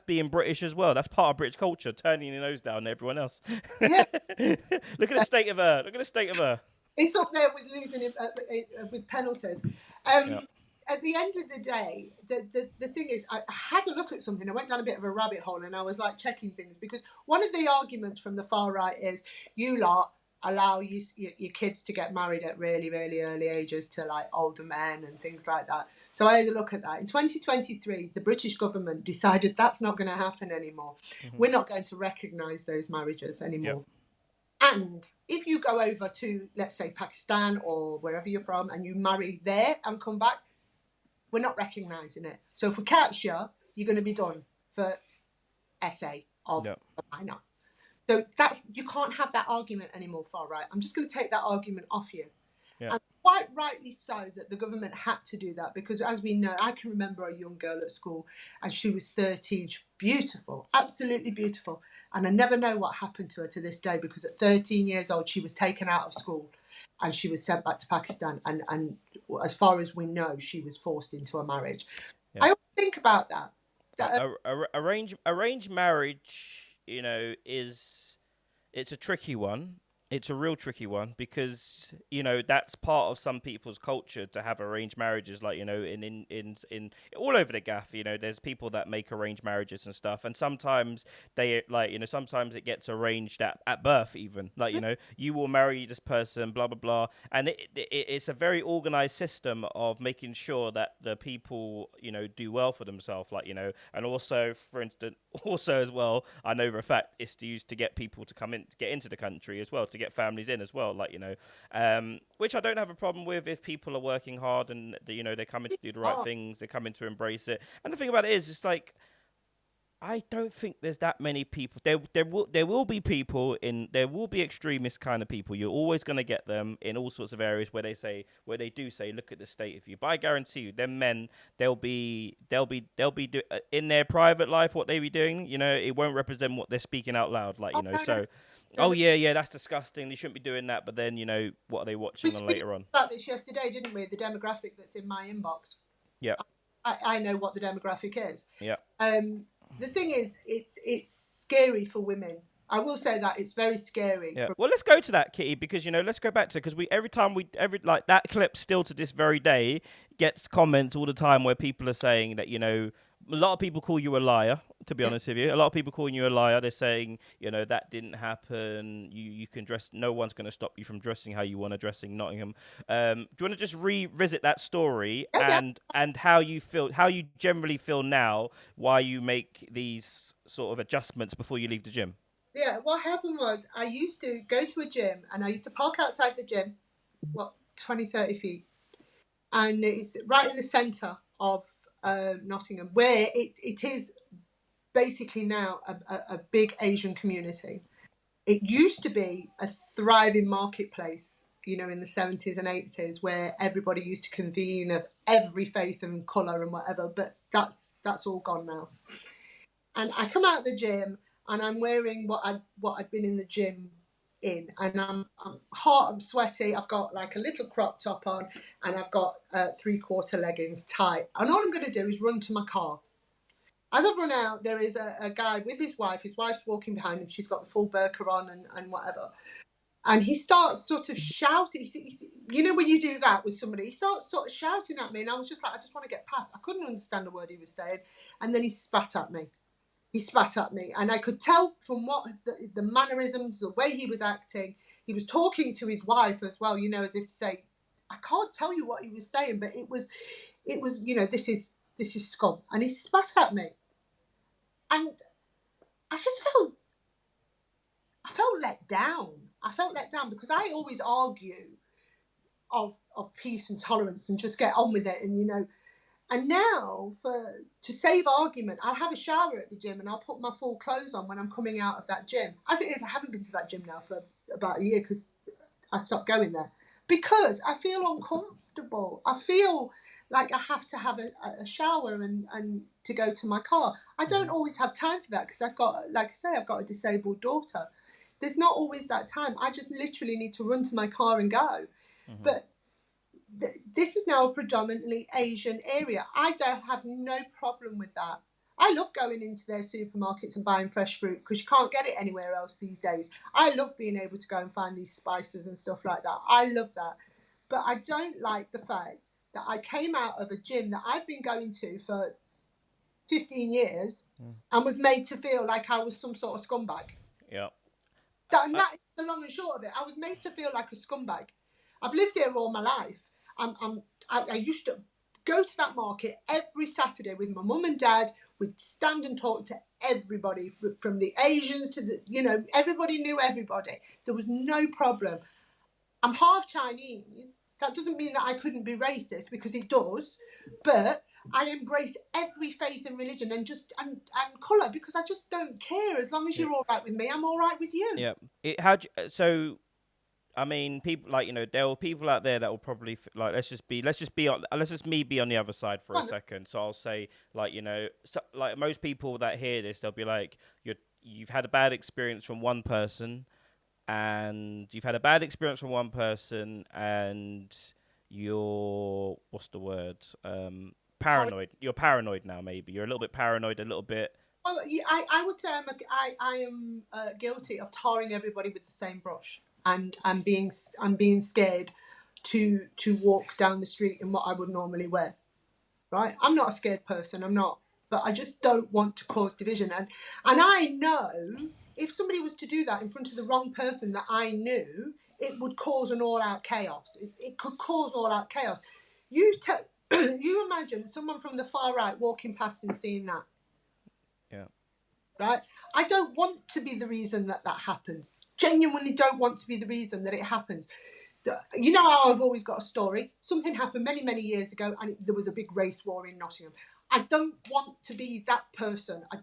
being British as well. That's part of British culture, turning your nose down at everyone else. Yeah. Look at the state of her. It's up there with losing it with penalties. At the end of the day, the thing is, I had to look at something. I went down a bit of a rabbit hole and I was like checking things, because one of the arguments from the far right is, you lot allow your kids to get married at really, really early ages to like older men and things like that. So I had a look at that. In 2023, the British government decided that's not going to happen anymore. Mm-hmm. We're not going to recognise those marriages anymore. Yep. And if you go over to, let's say, Pakistan or wherever you're from, and you marry there and come back, we're not recognising it. So if we catch you, you're going to be done for SA of a minor. So you can't have that argument anymore, far right. I'm just going to take that argument off you. Yeah. And quite rightly so that the government had to do that, because as we know, I can remember a young girl at school and she was 13, beautiful, absolutely beautiful. And I never know what happened to her to this day, because at 13 years old, she was taken out of school and she was sent back to Pakistan. And as far as we know, she was forced into a marriage. Yeah. I always think about that. Arranged marriage, is it's a tricky one. It's a real tricky one because that's part of some people's culture to have arranged marriages. Like in all over the gaff, there's people that make arranged marriages and stuff, and sometimes they sometimes it gets arranged at birth even. Like you will marry this person, blah blah blah, and it's a very organized system of making sure that the people do well for themselves. Like and also for instance, also as well, I know for a fact it's used to get people to get into the country as well, to get families in as well, like which I don't have a problem with if people are working hard and they're coming to do the right things, they're coming to embrace it. And the thing about it is, it's like I don't think there's that many people. There will be people there will be extremist kind of people. You're always going to get them in all sorts of areas where they do say, look at the state of you. But I guarantee you, them men, they'll be in their private life what they be doing. It won't represent what they're speaking out loud. Like so. Oh yeah, that's disgusting. They shouldn't be doing that. But then what are they watching on later on? About this yesterday, didn't we? The demographic that's in my inbox. Yeah. I know what the demographic is. Yeah. The thing is, it's scary for women. I will say that it's very scary. Yeah. Well, let's go to that, Kitty, because let's go back to, because every like that clip still to this very day gets comments all the time where people are saying that a lot of people call you a liar. To be honest with you, a lot of people calling you a liar. They're saying that didn't happen. You can dress. No one's going to stop you from dressing how you want to dress in Nottingham. Do you want to just revisit that story and how you feel, how you generally feel now, why you make these sort of adjustments before you leave the gym? Yeah, what happened was I used to go to a gym and I used to park outside the gym, 20, 30 feet. And it's right in the centre of Nottingham, where it is basically now a big Asian community. It used to be a thriving marketplace, in the 70s and 80s, where everybody used to convene of every faith and colour and whatever, but that's all gone now. And I come out of the gym and I'm wearing what I'd been in the gym in, and I'm hot, I'm sweaty, I've got like a little crop top on, and I've got 3/4 leggings tight, and all I'm going to do is run to my car. As I've run out, there is a guy with his wife's walking behind him, she's got the full burqa on and whatever, and he starts sort of shouting. When you do that with somebody, he starts sort of shouting at me, and I was just like, I just want to get past. I couldn't understand a word he was saying, and then he spat at me. And I could tell from what the mannerisms, the way he was acting. He was talking to his wife as well, as if to say, I can't tell you what he was saying, but it was, this is scum. And he spat at me. And I felt let down. I felt let down because I always argue of peace and tolerance and just get on with it. And now, to save argument, I'll have a shower at the gym and I'll put my full clothes on when I'm coming out of that gym. As it is, I haven't been to that gym now for about a year because I stopped going there. Because I feel uncomfortable. I feel like I have to have a shower and to go to my car. I don't always have time for that because I've got a disabled daughter. There's not always that time. I just literally need to run to my car and go. Mm-hmm. But this is now a predominantly Asian area. I don't have no problem with that. I love going into their supermarkets and buying fresh fruit because you can't get it anywhere else these days. I love being able to go and find these spices and stuff like that. I love that. But I don't like the fact that I came out of a gym that I've been going to for 15 years and was made to feel like I was some sort of scumbag. Yeah. That is the long and short of it. I was made to feel like a scumbag. I've lived here all my life. I used to go to that market every Saturday with my mum and dad. We'd stand and talk to everybody, from the Asians to everybody knew everybody. There was no problem. I'm half Chinese. That doesn't mean that I couldn't be racist, because it does. But I embrace every faith and religion and colour, because I just don't care. As long as you're all right with me, I'm all right with you. Yeah. I mean, people like there are people out there that will probably like let's just me be on the other side for a Well, second. So I'll say so, like most people that hear this, they'll be like, you've had a bad experience from one person, and you've had a bad experience from one person, and you're what's the word? Paranoid. You're paranoid now. Maybe you're a little bit paranoid, a little bit. well, yeah, I would say I am guilty of tarring everybody with the same brush, and being scared to walk down the street in what I would normally wear. Right? I'm not a scared person. I'm not, but I just don't want to cause division. And I know if somebody was to do that in front of the wrong person that I knew, it would cause an all-out chaos. It could cause all-out chaos. You you imagine someone from the far right walking past and seeing that. Yeah. Right? I don't want to be the reason that happens. Genuinely don't want to be the reason that it happens. You know how I've always got a story. Something happened many, many years ago, and there was a big race war in Nottingham. I don't want to be that person. I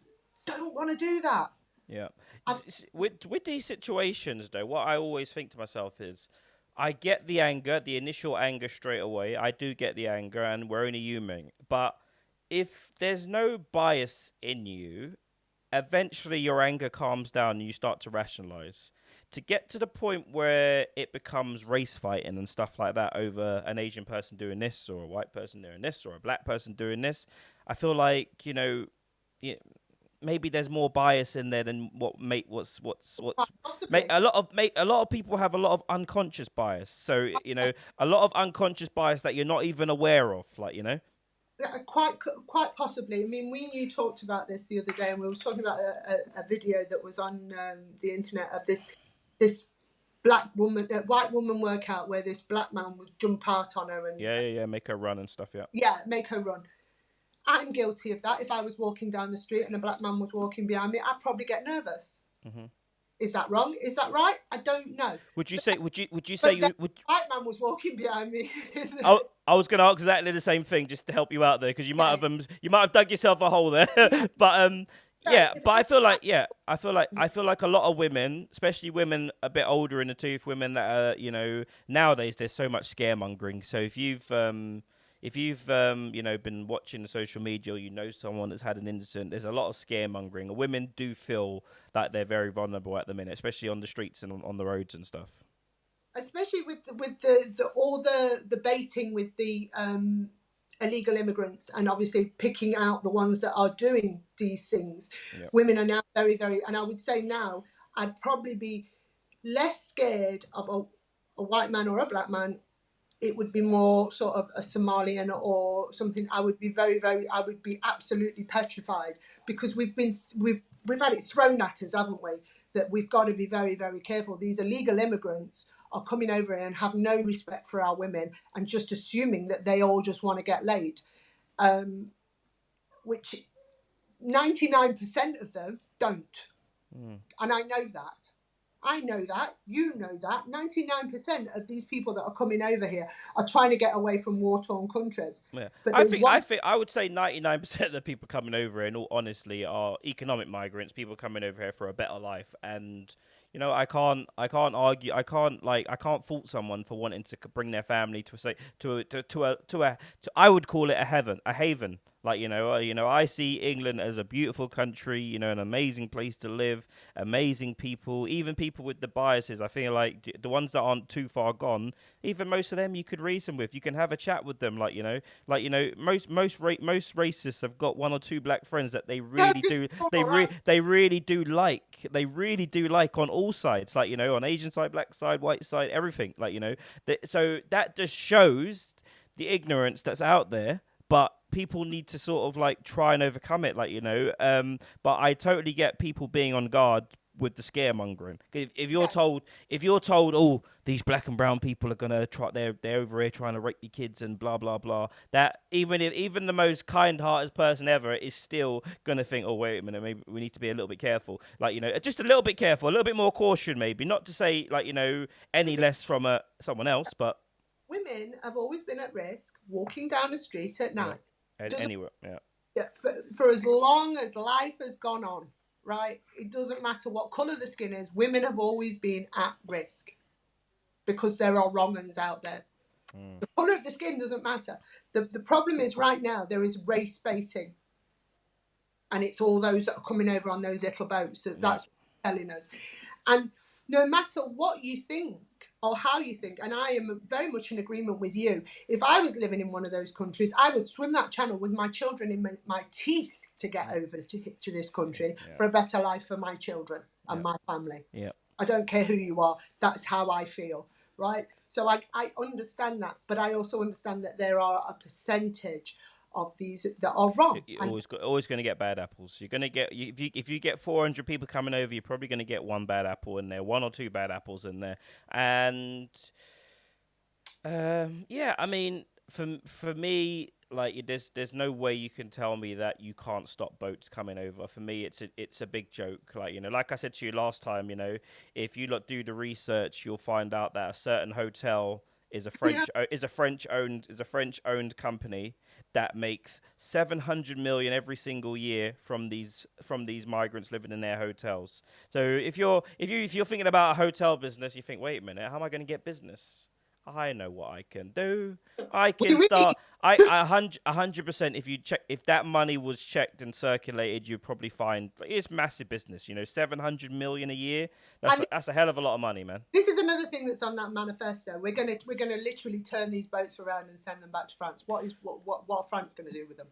don't want to do that. Yeah. With these situations, though, what I always think to myself is, I get the anger, the initial anger straight away. I do get the anger, and we're only human. But if there's no bias in you, eventually your anger calms down and you start to rationalize. To get to the point where it becomes race fighting and stuff like that over an Asian person doing this or a white person doing this or a black person doing this, I feel like maybe there's more bias in there than Possibly. a lot of people have a lot of unconscious bias. So a lot of unconscious bias that you're not even aware of, Quite possibly. I mean, you talked about this the other day, and we was talking about a video that was on the internet of this white woman workout where this black man would jump out on her and make her run and stuff. make her run. I'm guilty of that. If I was walking down the street and a black man was walking behind me, I'd probably get nervous. Mm-hmm. Is that wrong? Is that right? I don't know. Would you say white man was walking behind me? I was going to ask exactly the same thing just to help you out there, because you might have dug yourself a hole there. But but I feel like a lot of women, especially women a bit older in the tooth, women that are nowadays there's so much scaremongering. So if you've been watching the social media, or someone that's had an incident, there's a lot of scaremongering. Women do feel that they're very vulnerable at the minute, especially on the streets and on the roads and stuff. Especially with the baiting with the illegal immigrants, and obviously picking out the ones that are doing these things. Yep. Women are now very, very, and I would say now I'd probably be less scared of a white man or a black man. It would be more sort of a Somalian or something. I would be I would be absolutely petrified, because we've had it thrown at us, haven't we? That we've got to be very, very careful. These illegal immigrants are coming over here and have no respect for our women, and just assuming that they all just want to get laid, which 99% of them don't. And I know that. You know that 99% of these people that are coming over here are trying to get away from war-torn countries. Yeah. But I would say 99% of the people coming over here, in all honesty, are economic migrants, people coming over here for a better life. And I can't argue. I can't fault someone for wanting to bring their family to I would call it a haven. I see England as a beautiful country, an amazing place to live, amazing people, even people with the biases. I feel like the ones that aren't too far gone, even most of them you could reason with. You can have a chat with them, most racists have got one or two black friends that they really do, they really do like on all sides, on Asian side, black side, white side, everything, so that just shows the ignorance that's out there. But people need to sort of try and overcome it, but I totally get people being on guard with the scaremongering. If you're told, oh, these black and brown people are gonna try, they're over here trying to rape your kids and blah blah blah. That even the most kind-hearted person ever is still gonna think, oh wait a minute, maybe we need to be a little bit careful, just a little bit careful, a little bit more caution, maybe not to say any less from someone else, but. Women have always been at risk walking down the street at night. Anywhere, for as long as life has gone on, right? It doesn't matter what colour the skin is. Women have always been at risk. because there are wrong uns out there. The colour of the skin doesn't matter. The problem is right now there is race baiting, and it's all those that are coming over on those little boats. So that's what telling us. And no matter what you think or how you think, and I am very much in agreement with you, if I was living in one of those countries, I would swim that channel with my children in my teeth to get over to this country for a better life for my children and my family. Yeah. I don't care who you are. That's how I feel, right? So I understand that, but I also understand that there are a percentage of these that are wrong. You're always going to get bad apples. You're going to get if you get 400 people coming over, you're probably going to get one bad apple in there, one or two bad apples in there, and I mean, for me, like there's no way you can tell me that you can't stop boats coming over. For me, it's a big joke. Like, you know, like I said to you last time, you know, if you do the research, you'll find out that a certain hotel is a French owned company that makes 700 million every single year from these migrants living in their hotels. So if you're thinking about a hotel business, you think, wait a minute, how am I going to get business? I know what I can do. I can start. 100%. If that money was checked and circulated, you'd probably find it's massive business. You know, 700 million a year. That's a hell of a lot of money, man. This is another thing that's on that manifesto. We're gonna literally turn these boats around and send them back to France. What are France going to do with them?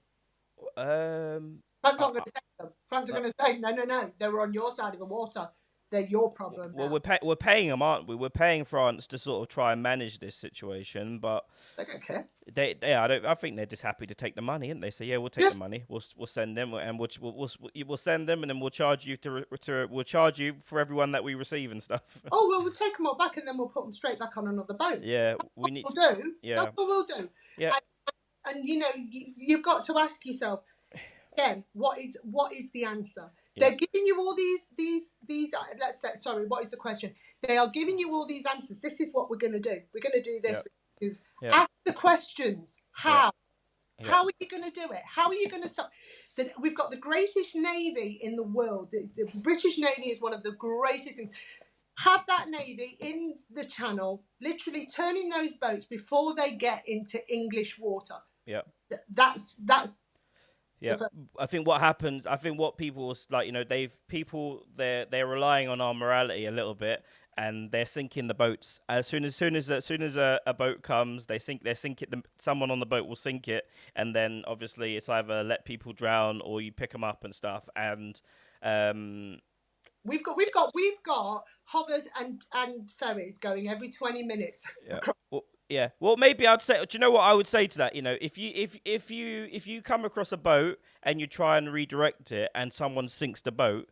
France aren't going to take them. France are going to say, no, they were on your side of the water. They're your problem. Well, we're paying them, aren't we? We're paying France to sort of try and manage this situation, but they don't care. I think they're just happy to take the money, aren't they? Say, yeah, we'll take the money. We'll send them, and we'll send them, and then we'll charge you we'll charge you for everyone that we receive and stuff. Oh well, we'll take them all back, and then we'll put them straight back on another boat. Yeah, we need. We'll do. Yeah, that's what we'll do. Yeah, and you know, you've got to ask yourself again, what is the answer? Yeah. They're giving you all these. Let's say, sorry. What is the question? They are giving you all these answers. This is what we're going to do. We're going to do this. Ask the questions. How? Yeah. How are you going to do it? How are you going to stop? We've got the greatest navy in the world. The British Navy is one of the greatest. Have that navy in the channel, literally turning those boats before they get into English water. Yeah. That's. Yeah, I think what happens. I think what people like, you know, they're relying on our morality a little bit, and they're sinking the boats. As soon as a boat comes, they sink it. Someone on the boat will sink it, and then obviously it's either let people drown or you pick them up and stuff. And we've got hovers and ferries going every 20 minutes. Yeah. Yeah, well, maybe I'd say. Do you know what I would say to that? You know, if you come across a boat and you try and redirect it, and someone sinks the boat,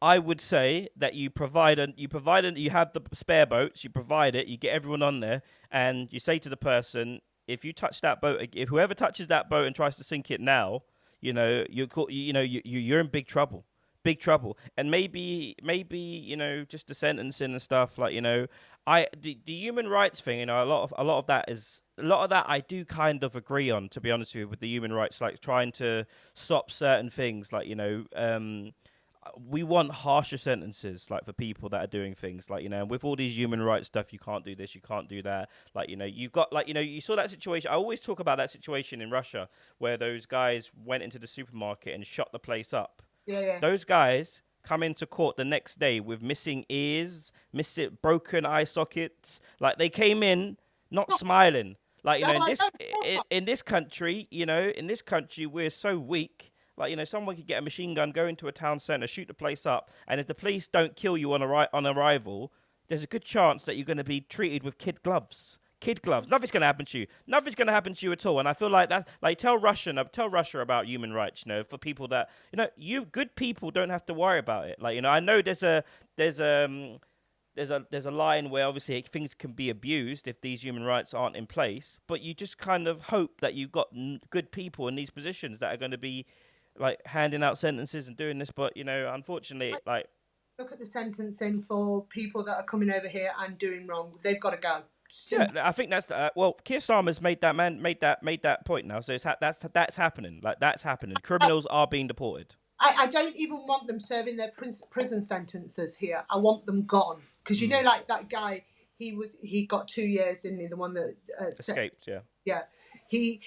I would say that you have the spare boats, you provide it, you get everyone on there, and you say to the person, if you touch that boat, if whoever touches that boat and tries to sink it now, you know, you're in big trouble. Big trouble. And maybe you know, just the sentencing and stuff, like, you know, the human rights thing, you know, a lot of that I do kind of agree on, to be honest with you, with the human rights, like trying to stop certain things, like, you know, we want harsher sentences, like for people that are doing things, like, you know, with all these human rights stuff, you can't do this, you can't do that, like, you know, you've got, like, you know, you saw that situation. I always talk about that situation in Russia where those guys went into the supermarket and shot the place up. Yeah. Those guys come into court the next day with missing ears, broken eye sockets. Like, they came in not smiling. Like, you know, in this country, you know, we're so weak. Like, you know, someone could get a machine gun, go into a town centre, shoot the place up, and if the police don't kill you on arrival, there's a good chance that you're going to be treated with kid gloves. Nothing's going to happen to you. Nothing's going to happen to you at all. And I feel like that, like, tell Russia about human rights, you know, for people that, you know, you good people don't have to worry about it. Like, you know, I know there's a line where obviously things can be abused if these human rights aren't in place, but you just kind of hope that you've got good people in these positions that are going to be, like, handing out sentences and doing this. But, you know, unfortunately, like, look at the sentencing for people that are coming over here and doing wrong. They've got to go. Yeah, I think that's Keir Starmer's made that point now. So that's happening. Like, that's happening. Criminals are being deported. I don't even want them serving their prison sentences here. I want them gone, because you know, like that guy, he got 2 years, didn't he? The one that Escaped, yeah. Yeah, he.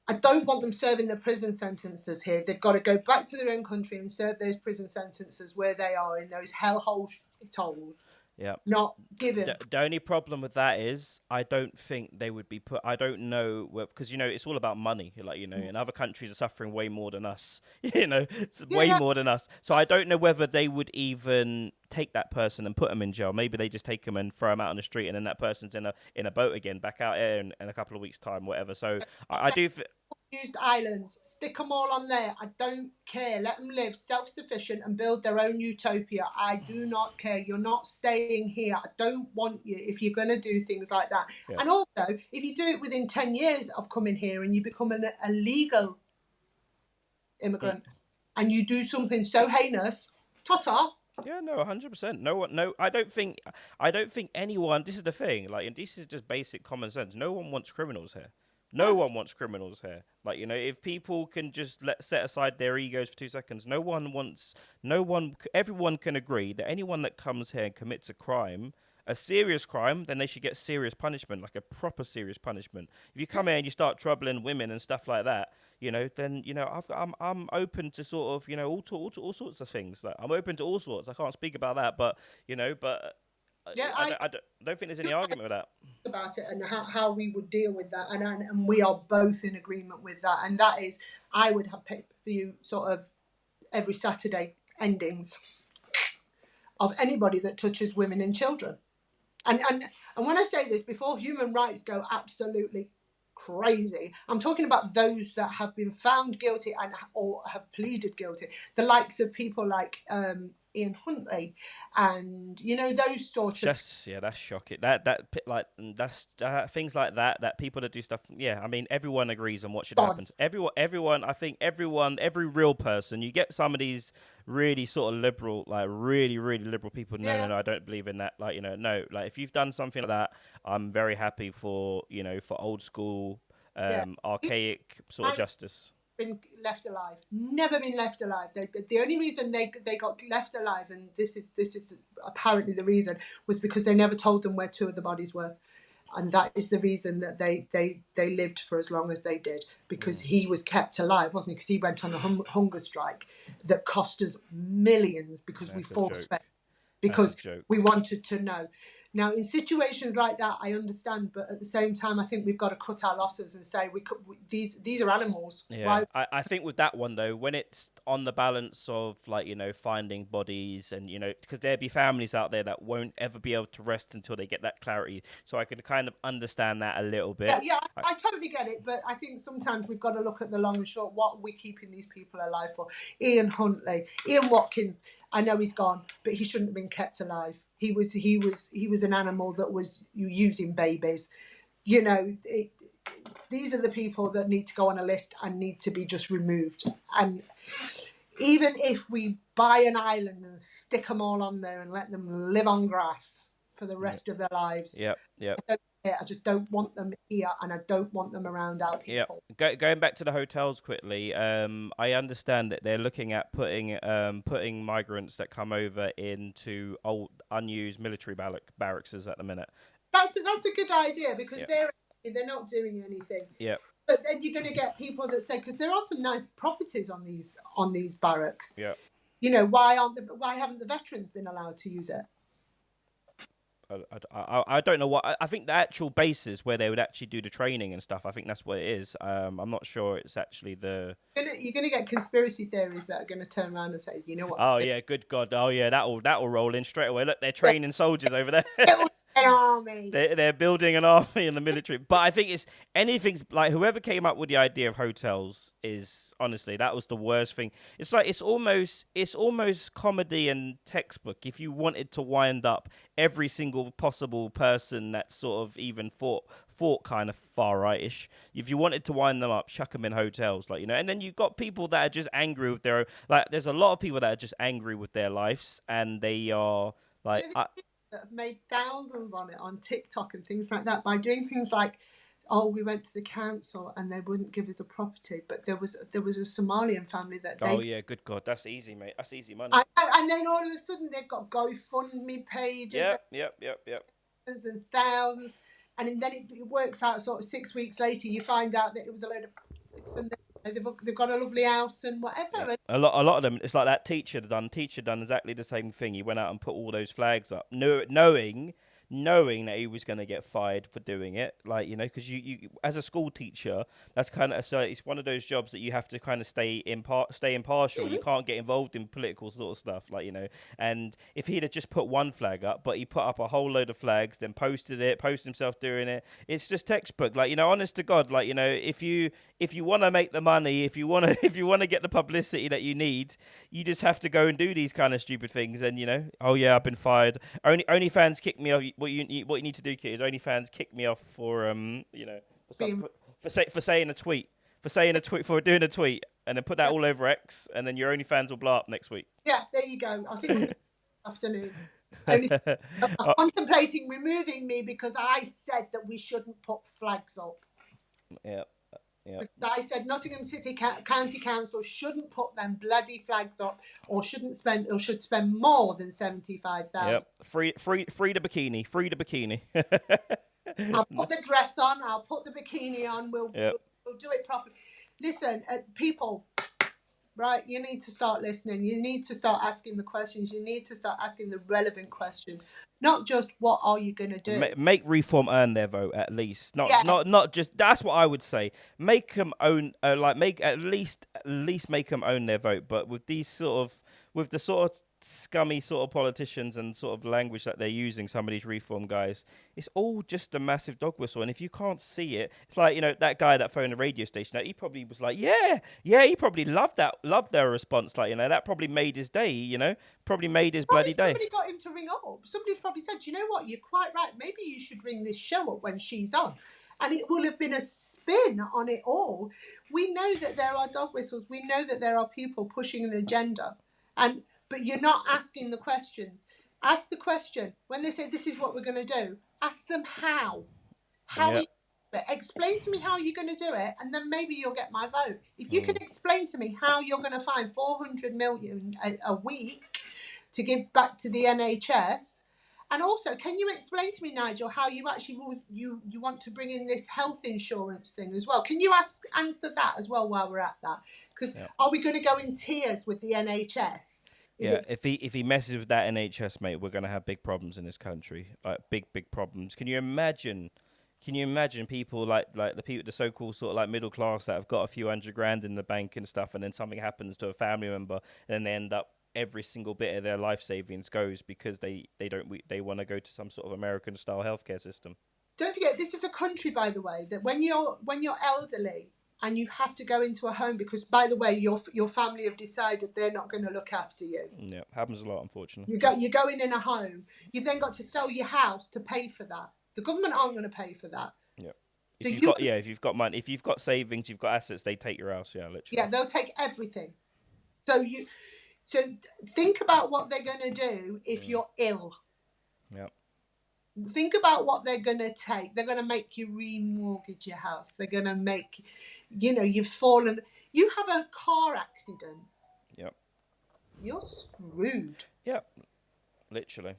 I don't want them serving their prison sentences here. They've got to go back to their own country and serve those prison sentences where they are in those hellhole holes. Yeah. Not given. The only problem with that is I don't think they would be put. I don't know, because it's all about money. Like and other countries are suffering way more than us. It's way more than us. So I don't know whether they would even take that person and put them in jail. Maybe they just take them and throw them out on the street, and then that person's in a boat again, back out here in a couple of weeks' time, whatever. So I do. Used islands, stick them all on there. I don't care. Let them live self-sufficient and build their own utopia. I do not care. You're not staying here. I don't want you if you're going to do things like that. Yeah. And also, if you do it within 10 years of coming here and you become a legal immigrant and you do something so heinous, ta-ta. Yeah, no, 100%. No one, no. I don't think anyone. This is the thing. Like, and this is just basic common sense. No one wants criminals here. No one wants criminals here. Like, if people can just set aside their egos for 2 seconds, everyone can agree that anyone that comes here and commits a crime, a serious crime, then they should get serious punishment, like a proper serious punishment. If you come here and you start troubling women and stuff like that, then I'm open to sort of all sorts of things. Like, I'm open to all sorts. I can't speak about that, but yeah, I don't think there's any argument with that. About it and how we would deal with that, and we are both in agreement with that. And that is, I would have pay-per-view sort of every Saturday endings of anybody that touches women and children. And when I say this, before human rights go absolutely crazy, I'm talking about those that have been found guilty or have pleaded guilty, the likes of people like Ian Huntley, and those sort of. That's shocking. That's things like that people that do stuff. Yeah, I mean, everyone agrees on what should happen. Everyone. I think every real person. You get some of these really sort of liberal, like really, really liberal people. No, I don't believe in that. Like, no. Like, if you've done something like that, I'm very happy for for old school, archaic sort of justice. Been left alive, never been left alive. The only reason they got left alive, and this is apparently the reason, was because they never told them where 2 of the bodies were, and that is the reason that they lived for as long as they did, because he was kept alive, wasn't he? Because he went on a hunger strike that cost us millions because we forced fed, because we wanted to know. Now, in situations like that, I understand, but at the same time, I think we've got to cut our losses and say these are animals. Yeah, I think with that one though, when it's on the balance of finding bodies and because there'll be families out there that won't ever be able to rest until they get that clarity. So I can kind of understand that a little bit. Yeah, I totally get it, but I think sometimes we've got to look at the long and short. What are we keeping these people alive for? Ian Huntley, Ian Watkins. I know he's gone, but he shouldn't have been kept alive. He was an animal that was using babies. These are the people that need to go on a list and need to be just removed. And even if we buy an island and stick them all on there and let them live on grass for the rest of their lives, I just don't want them here, and I don't want them around our people. Yeah. Going back to the hotels quickly, I understand that they're looking at putting migrants that come over into old unused military barracks at the minute. That's a good idea, because they're not doing anything. Yeah. But then you're going to get people that say, because there are some nice properties on these barracks. Yeah. Why haven't the veterans been allowed to use it? I don't know what. I think the actual bases where they would actually do the training and stuff, I think that's what it is. I'm not sure it's actually the. You're gonna get conspiracy theories that are gonna turn around and say, you know what? Oh yeah, good God! Oh yeah, that'll roll in straight away. Look, they're training soldiers over there. An army. They're building an army in the military. But I think anything's like, whoever came up with the idea of hotels is, honestly, that was the worst thing. It's like it's almost comedy and textbook. If you wanted to wind up every single possible person that sort of even thought kind of far rightish, if you wanted to wind them up, chuck them in hotels, and then you've got people that are just angry with their own. Like, there's a lot of people that are just angry with their lives, and they are like. That have made thousands on it on TikTok and things like that by doing things like, we went to the council and they wouldn't give us a property, but there was a Somalian family that oh yeah, good God, that's easy, mate, that's easy money. And then all of a sudden they've got GoFundMe pages. Yep. and thousands, and then it works out sort of 6 weeks later. You find out that it was a load of bricks and they've got a lovely house and whatever. Yeah. And A lot of them. It's like that teacher done exactly the same thing. He went out and put all those flags up, knowing that he was going to get fired for doing it. Like, you know, because you as a school teacher, that's kind of, so it's one of those jobs that you have to kind of stay impartial. You can't get involved in political sort of stuff, like, you know. And if he'd have just put one flag up, but he put up a whole load of flags, then posted himself doing it, it's just textbook. Like, you know, honest to God, like, you know, if you want to make the money, if you want to get the publicity that you need, you just have to go and do these kind of stupid things. And, you know, oh yeah, I've been fired. OnlyFans kicked me off. What you need to do, kid, is OnlyFans kick me off for you know, for saying a tweet, for doing a tweet, and then put that all over X, and then your OnlyFans will blow up next week. yeah, there you go. I think afternoon. Only are contemplating removing me because I said that we shouldn't put flags up. Yeah. Yeah. I said Nottingham City County Council shouldn't put them bloody flags up, or should spend more than 75,000. Yep. Free the bikini. Free the bikini. I'll put the dress on. I'll put the bikini on. We'll do it properly. Listen, people. Right, you need to start listening. You need to start asking the questions. You need to start asking the relevant questions, not just what are you going to do. Make Reform earn their vote at least. Not just. That's what I would say. Make them own. Make at least make them own their vote. But with the sort of scummy sort of politicians and sort of language that they're using, some of these Reform guys, it's all just a massive dog whistle. And if you can't see it, it's like, you know, that guy that phoned the radio station, he probably was like, yeah, he probably loved their response. Like, you know, that probably made his day, you know, probably made his bloody day. Somebody got him to ring up. Somebody's probably said, you know what, you're quite right. Maybe you should ring this show up when she's on. And it will have been a spin on it all. We know that there are dog whistles. We know that there are people pushing an agenda. But you're not asking the questions. Ask the question. When they say, this is what we're going to do, ask them how. How are you going to do it? Explain to me how you're going to do it, and then maybe you'll get my vote. If you can explain to me how you're going to find 400 million a week to give back to the NHS, and also, can you explain to me, Nigel, how you actually you want to bring in this health insurance thing as well? Can you answer that as well while we're at that? Because are we going to go in tears with the NHS? If he messes with that NHS, mate, we're gonna have big problems in this country. Like big problems. Can you imagine people like the so-called sort of like middle class that have got a few $100,000 in the bank and stuff, and then something happens to a family member, and then they end up every single bit of their life savings goes because they want to go to some sort of American style healthcare system. Don't forget, this is a country, by the way, that when you're elderly and you have to go into a home because, by the way, your family have decided they're not going to look after you. Yeah, happens a lot, unfortunately. You're going in a home. You've then got to sell your house to pay for that. The government aren't going to pay for that. Yeah. If you've got money, if you've got savings, you've got assets, they take your house. Yeah, literally. Yeah, they'll take everything. So think about what they're going to do if you're ill. Yeah. Think about what they're going to take. They're going to make you remortgage your house. They're going to make, you've fallen. You have a car accident. Yep. You're screwed. Yep. Literally.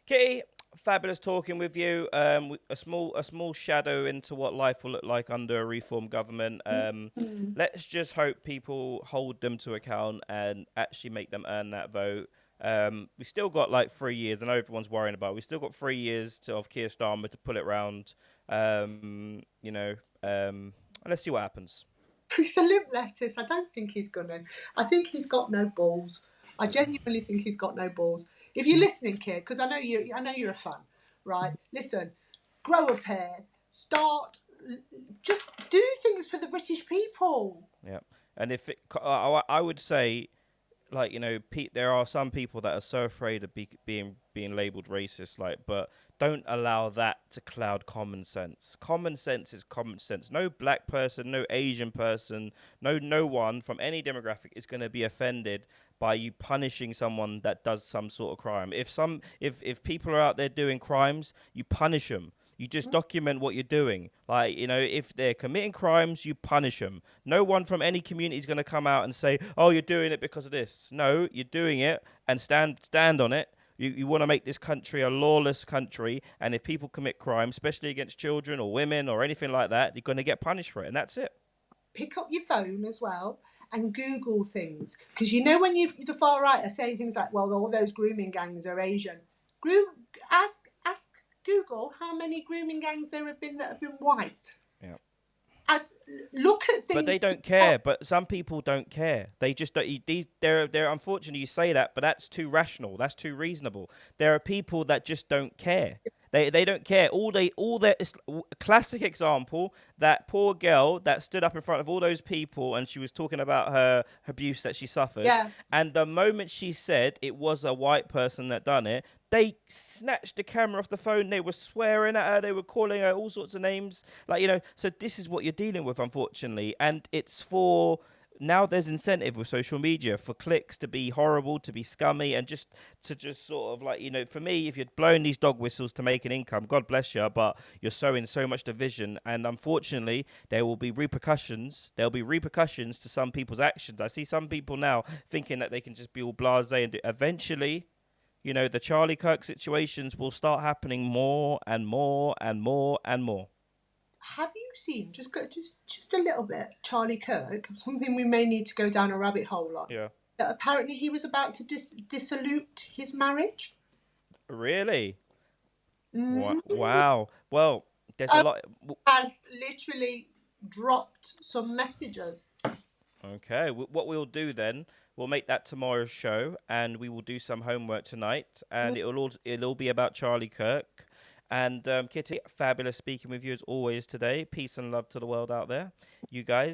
Kitty, fabulous talking with you. A small shadow into what life will look like under a Reform government. Let's just hope people hold them to account and actually make them earn that vote. We still got like 3 years. I know everyone's worrying about it. We still got 3 years of Keir Starmer to pull it round. Let's see what happens. He's a limp lettuce. I don't think he's gonna. I think he's got no balls. I genuinely think he's got no balls. If you're listening, kid, because I know you're a fan, right? Listen, grow a pair. Just do things for the British people. Yeah, and I would say, like, there are some people that are so afraid of being labelled racist, but don't allow that to cloud common sense. Common sense is common sense. No black person, no Asian person, no one from any demographic is going to be offended by you punishing someone that does some sort of crime. If people are out there doing crimes, you punish them. You just document what you're doing. If they're committing crimes, you punish them. No one from any community is going to come out and say, oh, you're doing it because of this. No, you're doing it and stand on it. You want to make this country a lawless country, and if people commit crime, especially against children or women or anything like that, you're going to get punished for it, and that's it. Pick up your phone as well and Google things, because you know when the far right are saying things like, "Well, all those grooming gangs are Asian." Ask Google how many grooming gangs there have been that have been white. Yeah. Look at things. But they don't care. But some people don't care. They just don't. They're unfortunately you say that, but that's too rational. That's too reasonable. There are people that just don't care. They don't care. A classic example, that poor girl that stood up in front of all those people and she was talking about her abuse that she suffered. Yeah. And the moment she said it was a white person that done it, they snatched the camera off the phone. They were swearing at her. They were calling her all sorts of names. So this is what you're dealing with, unfortunately. And it's for... Now there's incentive with social media for clicks to be horrible, to be scummy, and just sort of for me, if you're blowing these dog whistles to make an income, God bless you, but you're sowing so much division, and unfortunately, there will be repercussions. There'll be repercussions to some people's actions. I see some people now thinking that they can just be all blasé, and eventually, the Charlie Kirk situations will start happening more and more and more and more. Have you seen just a little bit Charlie Kirk? Something we may need to go down a rabbit hole on. Yeah. That apparently he was about to dissolute his marriage. Really? Mm-hmm. Wow. Well, there's a lot. Has literally dropped some messages. Okay. What we'll do then? We'll make that tomorrow's show, and we will do some homework tonight, and it'll all be about Charlie Kirk. And Kitty, fabulous speaking with you as always today. Peace and love to the world out there. You guys.